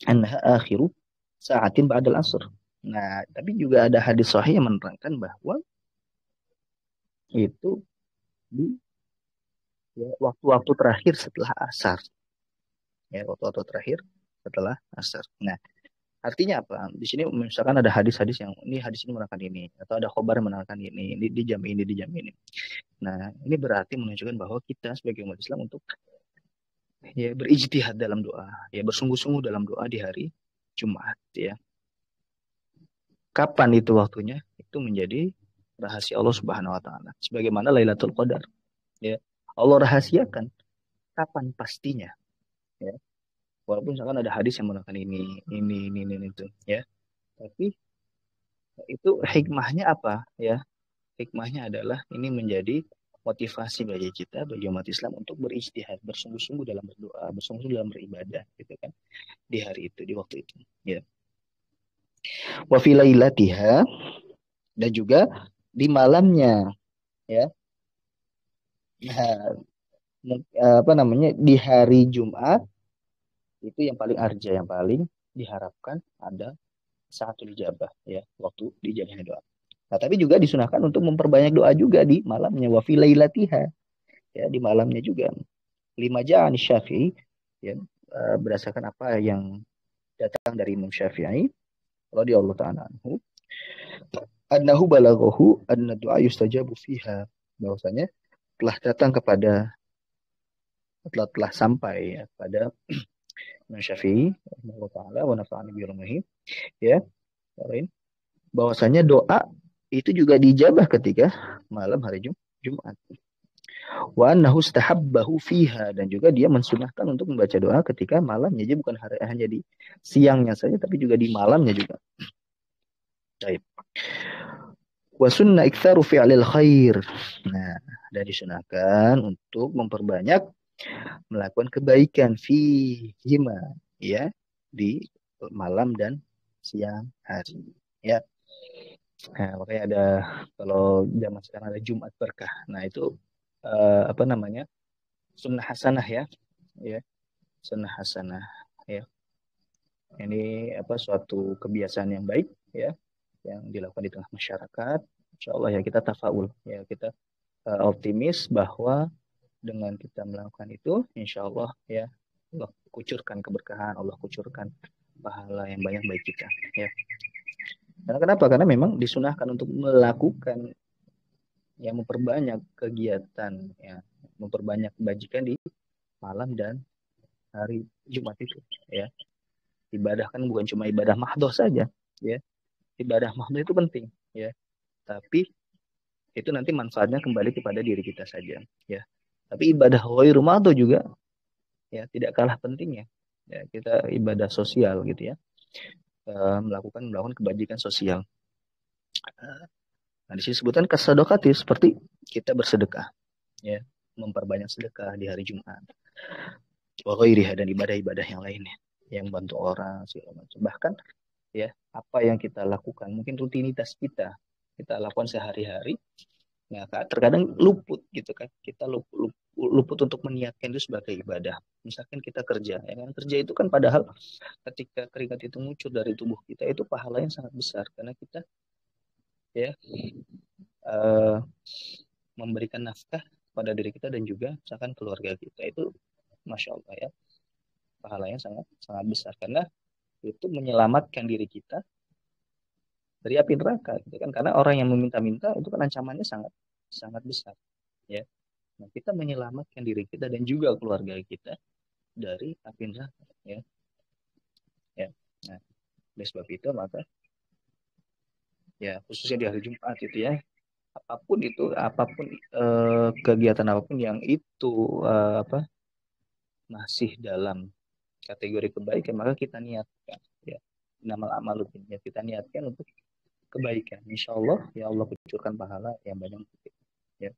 annaha akhiru sa'atin ba'dal asr. Nah, tapi juga ada hadis sahih yang menerangkan bahwa itu di ya, waktu-waktu terakhir setelah asar. Ya, waktu-waktu terakhir setelah asar. Nah, artinya apa? Di sini misalkan ada hadis-hadis yang ini hadis ini menerangkan ini atau ada khobar yang menerangkan ini di jam ini di jam ini. Nah, ini berarti menunjukkan bahwa kita sebagai umat Islam untuk ya berijtihad dalam doa, ya bersungguh-sungguh dalam doa di hari Jumat ya. Kapan itu waktunya? Itu menjadi rahasia Allah Subhanahu wa taala. Sebagaimana Lailatul Qadar, ya. Allah rahasiakan kapan pastinya, ya. Walaupun misalkan ada hadis yang menerangkan ini itu, ya. Tapi itu hikmahnya apa, ya? Hikmahnya adalah ini menjadi motivasi bagi kita, bagi umat Islam untuk berijtihad, bersungguh-sungguh dalam berdoa, bersungguh-sungguh dalam beribadah, gitu kan, di hari itu, di waktu itu, ya. Wa fi lailatiha dan juga di malamnya ya nah, apa namanya di hari Jumat itu yang paling arja yang paling diharapkan ada satu ijabah ya waktu dijabahnya doa. Nah tapi juga disunahkan untuk memperbanyak doa juga di malamnya wa fi lailatiha ya di malamnya juga lima ja'an Syafi'i ya berdasarkan apa yang datang dari Imam Syafi'i radhiyallahu ta'ala anhu annahu balaghahu anna du'a yustajabu fiha bahwasanya telah datang kepada telah sampai ya, pada Imam Syafi'i rahimahullah taala wa nafa'ani bi ilmihi ya bahwasanya doa itu juga dijabah ketika malam hari Jumat. Wa annahu istahabbahu fiha dan juga dia mensunahkan untuk membaca doa ketika malamnya jadi bukan hanya di siangnya saja tapi juga di malamnya juga. Baik. Wa sunna iktsaru fi'lil khair. Nah, dan disunahkan untuk memperbanyak melakukan kebaikan fihima ya di malam dan siang hari ya. Nah, makanya ada kalau zaman sekarang ada Jumat berkah. Nah, itu apa namanya? Sunnah hasanah ya. Ya, sunnah hasanah ya. Ini apa suatu kebiasaan yang baik ya yang dilakukan di tengah masyarakat. Insya Allah ya kita tafaul ya kita optimis bahwa dengan kita melakukan itu, insya Allah ya Allah kucurkan keberkahan, Allah kucurkan pahala yang banyak bagi kita. Ya. Karena kenapa? Karena memang disunahkan untuk melakukan yang memperbanyak kegiatan, ya, memperbanyak kebajikan di malam dan hari Jumat itu, ya. Ibadah kan bukan cuma ibadah mahdoh saja, ya. Ibadah mahdoh itu penting, ya. Tapi itu nanti manfaatnya kembali kepada diri kita saja, ya. Tapi ibadah ghairu mahdoh juga, ya, tidak kalah pentingnya. Ya, kita ibadah sosial gitu, ya. Melakukan kebajikan sosial. Nah, di sini disebutkan kasadokati seperti kita bersedekah, ya, memperbanyak sedekah di hari Jumat. Wa ghairiha, dan ibadah-ibadah yang lainnya, yang bantu orang segala macam. Bahkan, ya, apa yang kita lakukan, mungkin rutinitas kita lakukan sehari-hari. Nah, terkadang luput gitu kan. Kita luput untuk meniatkan itu sebagai ibadah. Misalkan kita kerja, ya kan, kerja itu kan padahal ketika keringat itu muncul dari tubuh kita, itu pahalanya sangat besar karena kita, ya, eh, memberikan nafkah pada diri kita dan juga misalkan keluarga kita. Itu masya Allah, ya, pahalanya sangat sangat besar karena itu menyelamatkan diri kita dari api neraka gitu kan, karena orang yang meminta-minta itu kan ancamannya sangat sangat besar, ya. Nah, kita menyelamatkan diri kita dan juga keluarga kita dari api neraka, ya, ya. Nah, oleh sebab itu maka, ya, khususnya di hari Jumat itu, ya, apapun kegiatan apapun yang itu apa, masih dalam kategori kebaikan, maka kita niatkan, ya, inamal amalu ya, kita niatkan untuk kebaikan, insya Allah, ya, Allah kucurkan pahala yang banyak untuk kita, ya.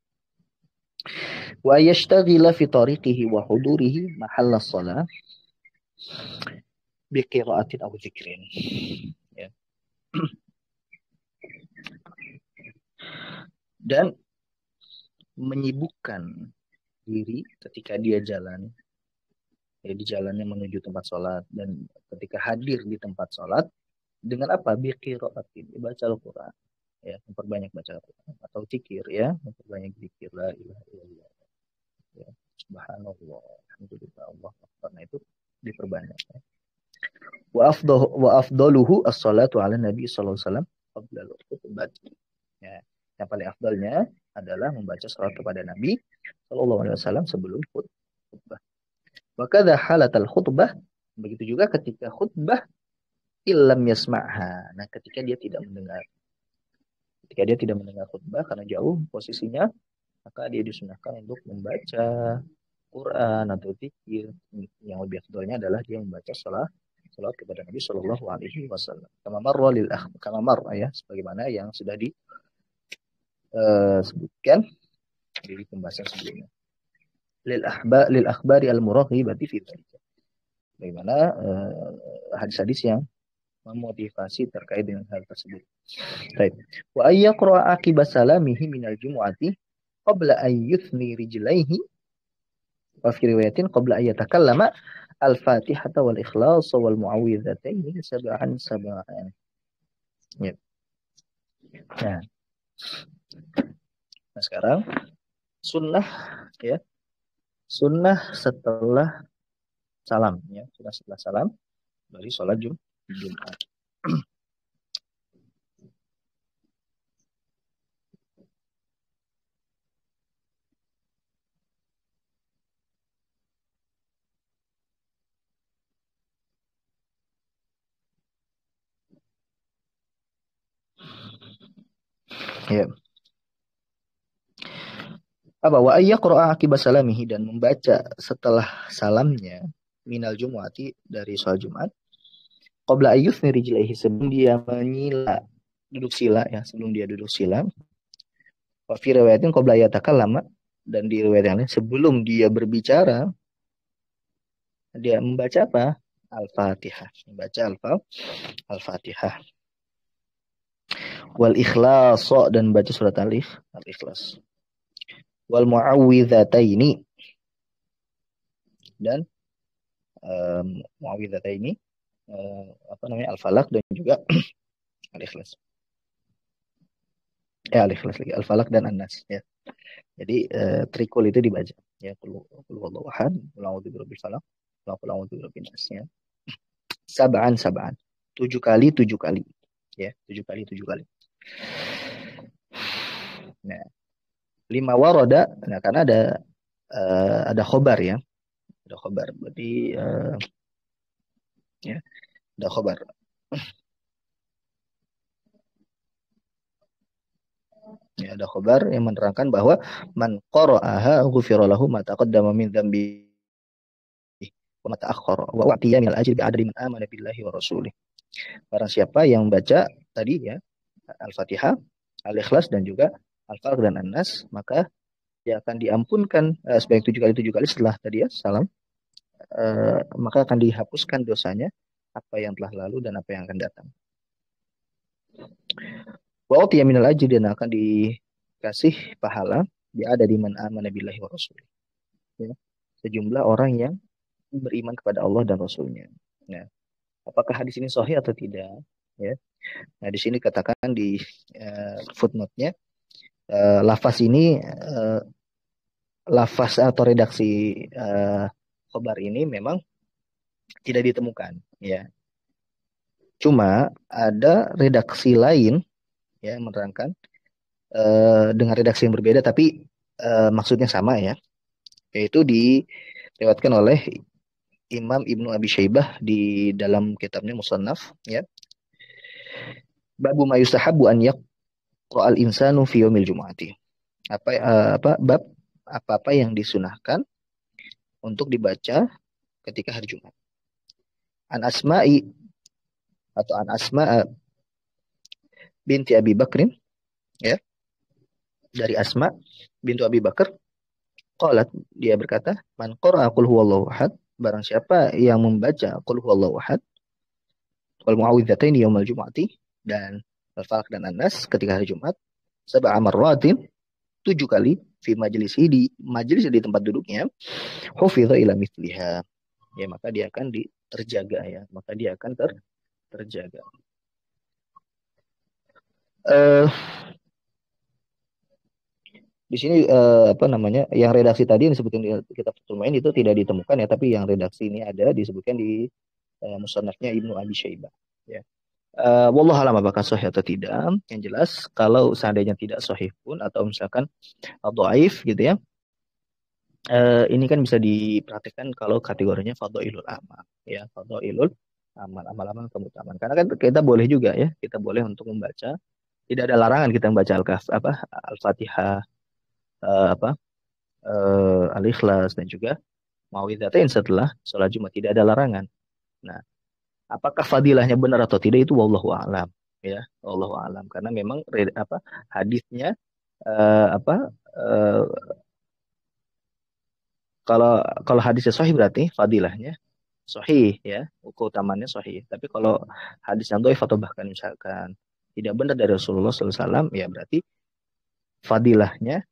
Wa yashtaghila fi tariqihi wa hudurihi mahalla shalah bi qiraatin aw dzikrin, ya. Dan menyibukkan diri ketika dia jalan, ya, di jalannya menuju tempat sholat, dan ketika hadir di tempat sholat dengan apa? Bi qiraatin, baca Al-Quran, ya, memperbanyak baca Al-Quran atau zikir, ya, memperbanyak zikir la ilaha illallah, ya, subhanallah, alhamdulillah, Allah akbar. Nah, itu diperbanyak, ya. Wa afdaluhu as-salatu ala Nabi sallallahu alaihi wasallam qabla al-khutbah. Ya, yang paling afdalnya adalah membaca salat kepada Nabi sallallahu alaihi wasallam sebelum khutbah. Wa kadza halatal khutbah, begitu juga ketika khutbah, illam yasma'ha. Nah, ketika dia tidak mendengar khutbah karena jauh posisinya, maka dia disunahkan untuk membaca Quran atau zikir. Yang lebih afdalnya adalah dia membaca salat kepada Nabi Shallallahu Alaihi Wasallam. Kama marra, ya, sebagaimana yang sudah disebutkan di pembahasan sebelumnya. Lil akhbari al muraghibati fi dzalika. Bagaimana hadis-hadis yang memotivasi terkait dengan hal tersebut. Baik. Wa ayyaqra aqibas salamihi minal jumu'ati qabla an yuthni rijlaihi wa fi riwayatin qabla an yatakallama al-Fatihah wal Ikhlas wal Muawwidhataini sab'an sab'an. Ya. Nah, sekarang sunnah, ya, sunnah setelah salam, ya, sunnah setelah salam dari sholat Jumat. Ya. Apa wa ayyaqra aqibas salamihi, dan membaca setelah salamnya minal jumu'ati dari sholat Jumat qabla ayyuthni rijlaihi, sebelum dia menyila duduk sila, ya, sebelum dia duduk sila. Wa fi riwayatin qabla yatakallama, dan di riwayat yang lain sebelum dia berbicara dia membaca apa? Al-Fatihah, membaca Al-Fatihah. Wal Ikhlas, dan baca surat Al-Ikhlas. Wal Muawwidhataini, dan Muawwidhataini, apa namanya, Al-Falaq dan juga Al-Ikhlas. Al-Ikhlas lagi, Al-Falaq dan An-Nas, ya. Jadi trikul itu dibaca, ya, qul huwallahu ahad, qul a'udzu birabbil falaq, qul a'udzu birabbin nas, ya. Sab'an 7 kali, ya, 7 kali. Nah, Lima waroda, nah karena ada khobar ya, ada khobar. Berarti ya ada khobar. Ya, ada khobar yang menerangkan bahwa man qara'aha ghufira lahu ma taqaddama min dzambi wa ma ta'akhkhara wa u'tiya minal ajri bi'adri man amana billahi wa rasulih. Barang siapa yang baca tadi ya Al-Fatihah, Al-Ikhlas dan juga Al-Falaq dan An-Nas, maka dia akan diampunkan sebanyak 7 kali setelah tadi ya salam, maka akan dihapuskan dosanya apa yang telah lalu dan apa yang akan datang. Wa u'tiya minal ajri dan akan dikasih pahala dia ada di man amana billahi wa rasulih. Ya. Sejumlah orang yang beriman kepada Allah dan Rasulnya. Nah, apakah hadis ini sahih atau tidak? Ya. Nah, di sini katakan di footnote-nya, lafaz ini, lafaz atau redaksi khobar ini memang tidak ditemukan. Ya. Cuma ada redaksi lain ya menerangkan dengan redaksi yang berbeda, tapi maksudnya sama ya, yaitu dilewatkan oleh Imam Ibnu Abi Syaibah di dalam kitabnya Musannaf ya. Babu ma yustahabu an yaqra'al insanu fi yaumil jumu'ati. Bab apa-apa yang disunahkan untuk dibaca ketika hari Jumat. An Asma'i atau An Asma binti Abi Bakrin ya, dari Asma bintu Abi Bakar, qalat, dia berkata, man qara'a qul huwallahu ahad, barang siapa yang membaca qul huwallahu ahad wal mu'awwidzatain yaumal jumu'ati dan Al-Falaq dan An-Nas ketika hari Jumat, sab'a marratin, 7 kali, fi majlisi, di majlis di tempat duduknya, hufidha ila mithliha, ya maka dia akan terjaga ya, maka dia akan terjaga. Uh, di sini apa namanya, yang redaksi tadi yang disebutkan di kitab Fathul Mu'in itu tidak ditemukan ya, tapi yang redaksi ini ada disebutkan di musannafnya Ibnu Abi Syaibah ya. Wallahu alam apakah sahih atau tidak. Yang jelas kalau seandainya tidak sahih pun atau misalkan dhaif gitu ya, ini kan bisa diperhatikan kalau kategorinya fadhailul amal ya, fadhailul amal-amal keutamaan. Karena kan kita boleh juga ya, kita boleh untuk membaca, tidak ada larangan kita membaca Al-Fatihah, apa Al-Ikhlas dan juga Mau'izatain setelah sholat Jumat, tidak ada larangan. Nah, apakah fadilahnya benar atau tidak itu wallahu a'lam ya, wallahu a'lam, karena memang hadisnya apa kalau kalau hadisnya sahih berarti fadilahnya sahih ya, keutamaannya sahih. Tapi kalau hadis yang dhaif atau bahkan misalkan tidak benar dari Rasulullah SAW ya berarti fadilahnya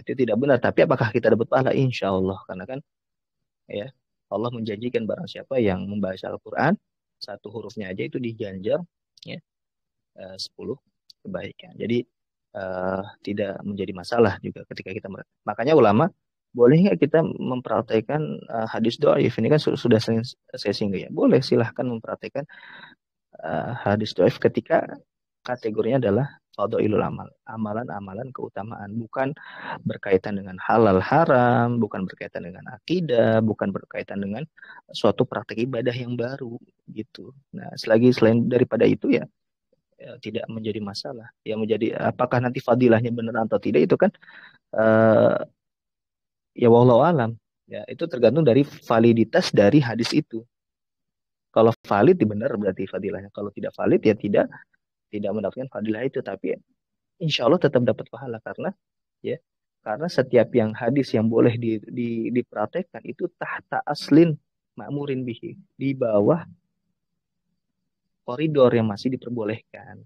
itu tidak benar. Tapi apakah kita dapat pahala? Insya Allah, karena kan ya Allah menjanjikan barang siapa yang membaca Al-Quran satu hurufnya aja itu diganjar ya 10 kebaikan. Jadi tidak menjadi masalah juga ketika kita, makanya ulama boleh nggak kita mempraktekkan hadis dhaif ini kan sudah sering saya singgung ya, boleh silahkan mempraktekkan hadis dhaif ketika kategorinya adalah fadhailul amal, amalan-amalan keutamaan, bukan berkaitan dengan halal haram, bukan berkaitan dengan akidah, bukan berkaitan dengan suatu praktek ibadah yang baru gitu. Nah, selagi selain daripada itu ya, tidak menjadi masalah. Yang menjadi apakah nanti fadilahnya benar atau tidak itu kan uh, ya wallahu alam. Ya, itu tergantung dari validitas dari hadis itu. Kalau valid ya benar berarti fadilahnya. Kalau tidak valid ya tidak mendapatkan fadilah itu, tapi insya Allah tetap dapat pahala ya karena setiap yang hadis yang boleh dipraktekkan itu tahta aslin ma'murin bihi, di bawah koridor yang masih diperbolehkan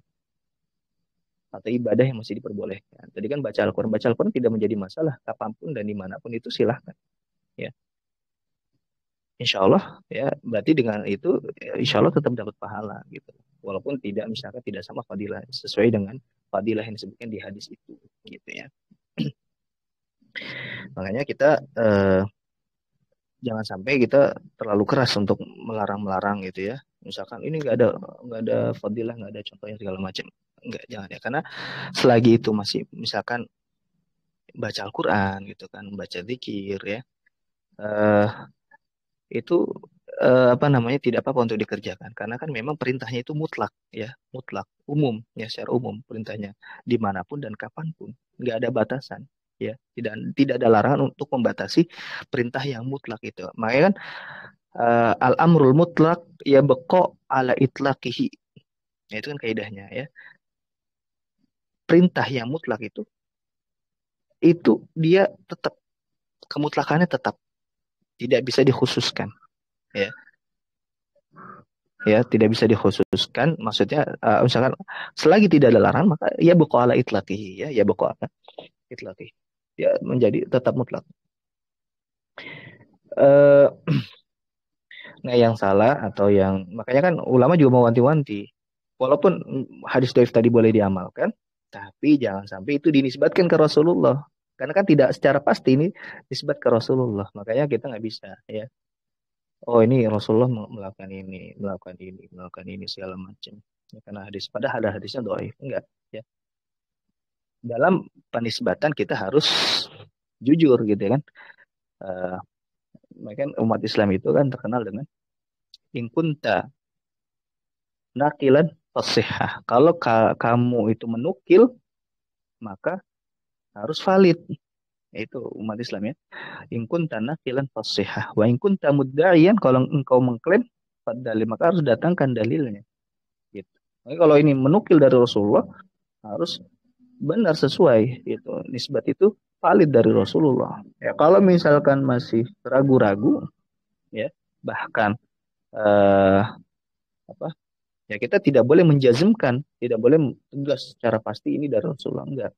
atau ibadah yang masih diperbolehkan. Tadi kan baca Al-Quran tidak menjadi masalah kapanpun dan dimanapun itu silahkan ya. Insya Allah ya, berarti dengan itu insya Allah tetap dapat pahala gitu, walaupun tidak misalkan tidak sama fadilah sesuai dengan fadilah yang disebutkan di hadis itu gitu ya. Makanya kita jangan sampai kita terlalu keras untuk melarang-melarang gitu ya. Misalkan ini nggak ada fadilah, nggak ada contohnya segala macam, nggak, jangan ya, karena selagi itu masih misalkan baca Al-Quran gitu kan, baca zikir ya. Eh, itu apa namanya tidak apa-apa untuk dikerjakan karena kan memang perintahnya itu mutlak ya, mutlak, umum ya, secara umum perintahnya dimanapun dan kapanpun, nggak ada batasan ya, tidak tidak ada larangan untuk membatasi perintah yang mutlak itu. Makanya kan al-amrul mutlak ya beko ala itlaqihi. Nah, itu kan kaidahnya ya. Perintah yang mutlak itu dia tetap, kemutlakannya tetap tidak bisa dikhususkan ya. Ya tidak bisa dikhususkan, maksudnya misalkan selagi tidak ada larangan maka ya beko ala itlaqihi ya beko ala itlaqihi, ya menjadi tetap mutlak. eh nah yang salah atau yang makanya kan ulama juga mau wanti-wanti, walaupun hadis dhaif tadi boleh diamalkan tapi jangan sampai itu dinisbatkan ke Rasulullah, karena kan tidak secara pasti ini nisbat ke Rasulullah, makanya kita nggak bisa ya, oh ini Rasulullah melakukan ini segala macam ya, karena hadis padahal ada hadisnya dhaif enggak ya. Dalam penisbatan kita harus jujur gitu kan. Eh, Mereka umat Islam itu kan terkenal dengan in kunta naqilan fasihah. Kalau kamu itu menukil maka harus valid. Itu umat Islam ya. In kunta naqilan fasihah wa in kunta mudda'iyan, kalau engkau mengklaim dalil maka harus datangkan dalilnya gitu. Jadi kalau ini menukil dari Rasulullah harus benar sesuai itu, nisbat itu valid dari Rasulullah. Ya kalau misalkan masih ragu-ragu ya, bahkan eh, apa ya, kita tidak boleh menjazmkan, tidak boleh tegas secara pasti ini dari Rasulullah, enggak.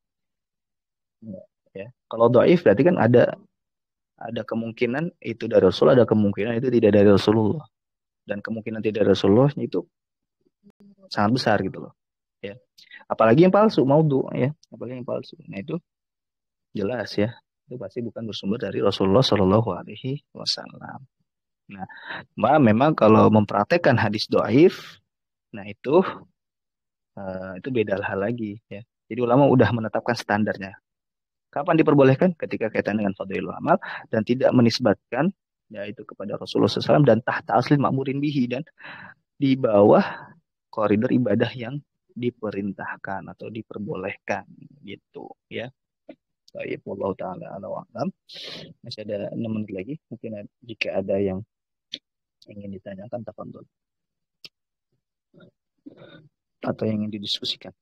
Enggak, ya kalau dhaif berarti kan ada kemungkinan itu dari Rasulullah, ada kemungkinan itu tidak dari Rasulullah, dan kemungkinan tidak dari Rasulullah itu sangat besar gitu loh ya, apalagi yang palsu maudhu ya, apalagi yang palsu, nah itu jelas ya, itu pasti bukan bersumber dari Rasulullah Shallallahu Alaihi Wasallam. Nah, memang kalau mempraktekkan hadis dhaif, nah itu beda hal lagi ya. Jadi ulama udah menetapkan standarnya. Kapan diperbolehkan? Ketika kaitan dengan fadhilul amal dan tidak menisbatkan yaitu kepada Rasulullah SAW dan tahta asli makmurin bihi, dan di bawah koridor ibadah yang diperintahkan atau diperbolehkan gitu ya. Baik, wallahu taala ala wa alam. Masih ada 6 menit lagi. Mungkin jika ada yang ingin ditanyakan, tafadhol, atau yang ingin didiskusikan.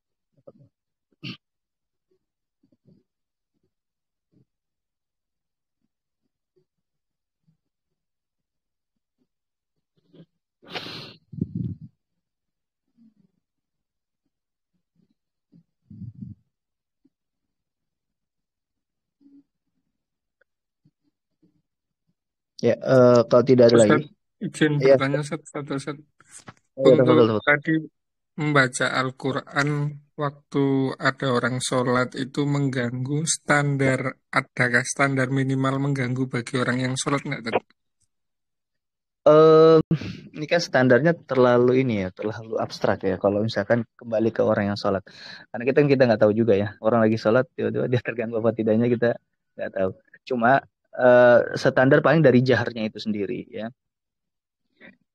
Ya, kalau tidak ada lagi, Ustaz, izin ya, bertanya satu Ustaz. ya, Untuk tafadhol, tafadhol. tadi membaca Al-Quran waktu ada orang sholat itu mengganggu standar, adakah standar minimal mengganggu bagi orang yang sholat nggak Ustaz? Eh, ini kan standarnya terlalu ini ya, terlalu abstrak ya. Kalau misalkan kembali ke orang yang sholat, karena kita nggak tahu juga ya, orang lagi sholat tiba-tiba dia terganggu apa tidaknya kita nggak tahu. Cuma standar paling dari jaharnya itu sendiri ya.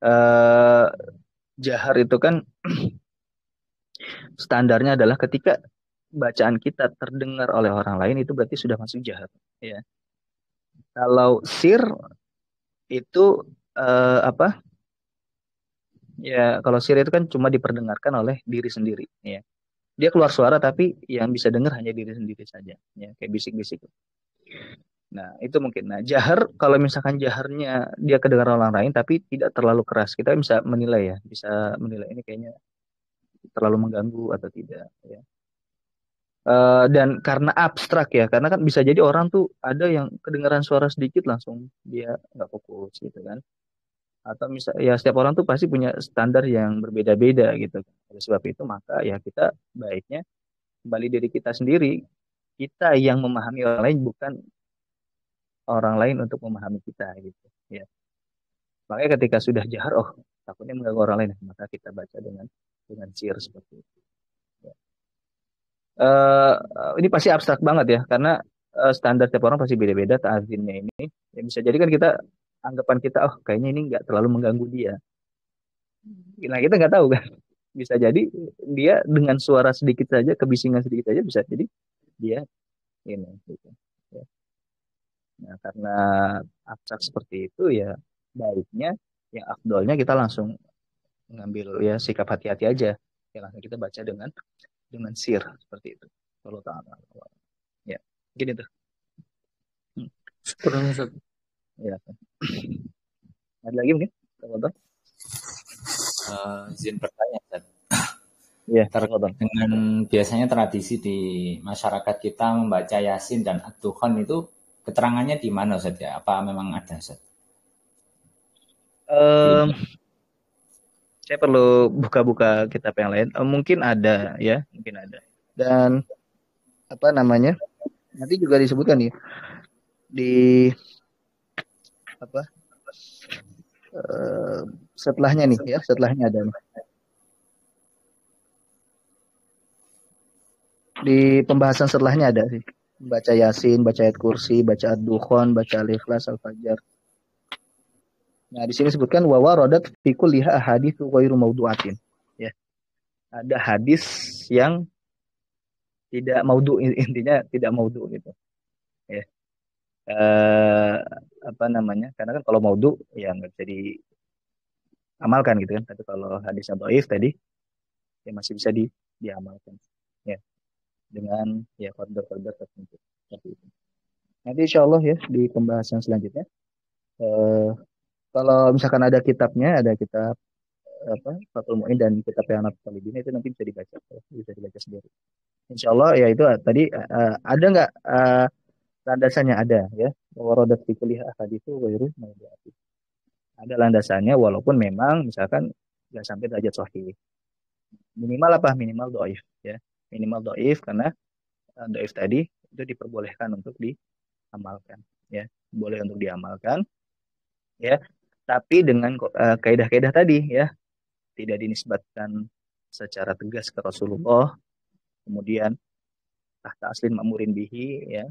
Eh, Jahar itu kan standarnya adalah ketika bacaan kita terdengar oleh orang lain itu berarti sudah masuk jahar ya. Kalau sir itu apa ya, kalau sir itu kan cuma diperdengarkan oleh diri sendiri ya. Dia keluar suara tapi yang bisa dengar hanya diri sendiri saja ya, kayak bisik-bisik. Nah itu mungkin, nah jahar kalau misalkan jaharnya dia kedengaran orang lain tapi tidak terlalu keras, kita bisa menilai ya, bisa menilai ini kayaknya terlalu mengganggu atau tidak ya. Dan karena abstrak ya, karena kan bisa jadi orang tuh ada yang kedengaran suara sedikit langsung dia nggak fokus gitu kan, atau misal ya setiap orang tuh pasti punya standar yang berbeda-beda gitu. Oleh sebab itu maka ya kita baiknya kembali diri kita sendiri, kita yang memahami orang lain, bukan orang lain untuk memahami kita gitu ya. Makanya ketika sudah jahar, oh takutnya mengganggu orang lain, maka kita baca dengan sir seperti itu ya. Ini pasti abstrak banget ya, karena standar tiap orang pasti beda-beda ta'zimnya ini. Ya, bisa jadi kan kita anggapan kita, oh kayaknya ini nggak terlalu mengganggu dia. Nah kita nggak tahu kan. Bisa jadi dia dengan suara sedikit saja, kebisingan sedikit saja bisa jadi dia ini. Gitu. Ya. Nah karena abstrak seperti itu ya baiknya, yang afdolnya kita langsung mengambil ya sikap hati-hati aja. Ya langsung kita baca dengan sir seperti itu. Kalau taala. Ya, gini tuh. Syukur Ustaz. Ya. Ada lagi mungkin? Tafadhol. Izin bertanya, Ustaz. Iya, Terkait tafadhol. dengan biasanya tradisi di masyarakat kita membaca Yasin dan Ad-Dukhan itu keterangannya di mana, Ustaz ya? Apa memang ada, Ustaz? Em, Di saya perlu buka-buka kitab yang lain. Mungkin ada ya, mungkin ada. Dan apa namanya? Nanti juga disebutkan nih di apa eh, setelahnya nih ya, setelahnya ada nih. Di pembahasan setelahnya ada sih. Baca Yasin, baca ayat kursi, baca Ad-Dukhan, baca Al-Ikhlas, Al-Fajr. Nah, di sini disebutkan wa waradat fi kulliha ahaditsu ghairu maudu'atin. Ya, ada hadis yang tidak maudu, intinya tidak maudu gitu. Ya. Eh, apa namanya? Karena kan kalau maudu ya nggak bisa diamalkan gitu kan. Tapi kalau hadisnya dhaif tadi ya masih bisa diamalkan. Ya, dengan ya koridor-koridor tertentu. Seperti itu. Nanti insya Allah ya di pembahasan selanjutnya. Eh, kalau misalkan ada kitabnya, ada kitab apa Fathul Mu'in dan kitab yang Talibin itu nanti bisa dibaca, bisa dibaca sendiri. Insya Allah ya itu tadi ada nggak landasannya ada ya. Warodat fi kulli ahaditsu ghairu mawdu'ati. Ada landasannya walaupun memang misalkan nggak sampai derajat sahih. Minimal apa? Minimal doif ya. Minimal doif karena doif tadi itu diperbolehkan untuk diamalkan ya. Boleh untuk diamalkan ya. Tapi dengan kaidah-kaidah tadi ya, tidak dinisbatkan secara tegas ke Rasulullah, kemudian tahta aslin ma'murin bihi ya,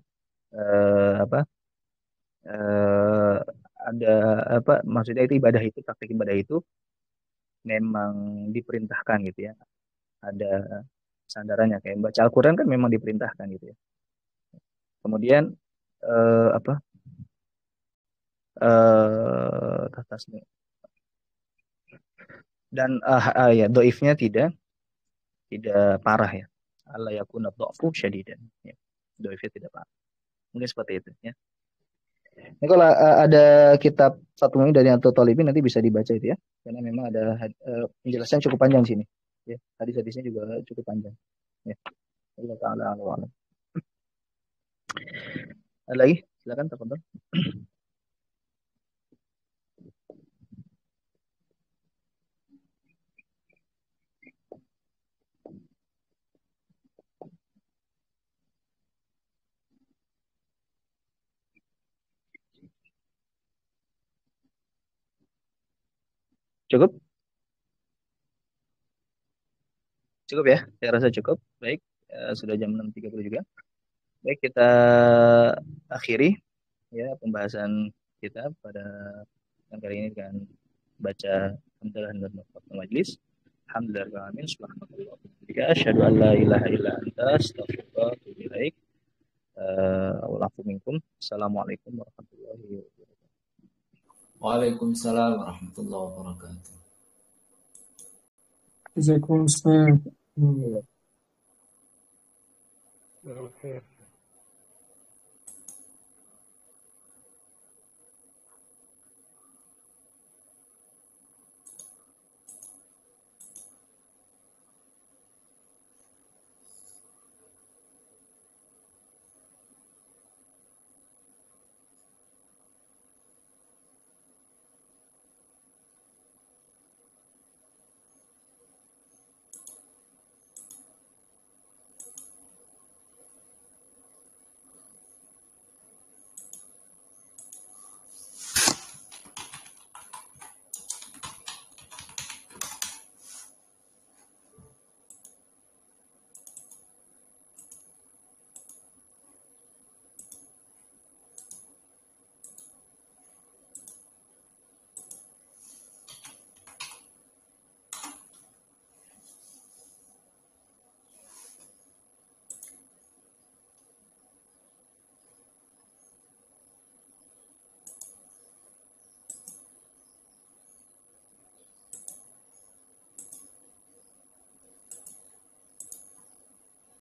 apa ada apa maksudnya itu ibadah itu, praktik ibadah itu memang diperintahkan gitu ya, ada sandarannya kayak baca Al-Quran kan memang diperintahkan gitu ya, kemudian apa tahta aslin dan ya doifnya tidak parah ya, Allah yakuna dha'fu syadidan ya, doifnya tidak parah, mungkin seperti itu ya. Ini kalau ada kitab satu ini dari Anto Talibin nanti bisa dibaca itu ya, karena memang ada penjelasan cukup panjang di sini. Ya, hadis-hadisnya juga cukup panjang. Ya, Allah Taala alam. Ada lagi? Silakan, teman-teman. Cukup? Cukup ya? Saya rasa cukup. Baik, sudah jam 6.30 juga. Baik, kita akhiri ya pembahasan kita pada yang kali ini dengan baca hamdalah dan majlis. Alhamdulillahirrahmanirrahim. Subhanallah. Asyhadu an la ilaha illa anta astaghfiruka wa atubu ilaik. Walafu minkum. Assalamualaikum warahmatullahi wabarakatuh. Waalaikumsalam warahmatullahi wabarakatuh. Jazakumullah. Iya.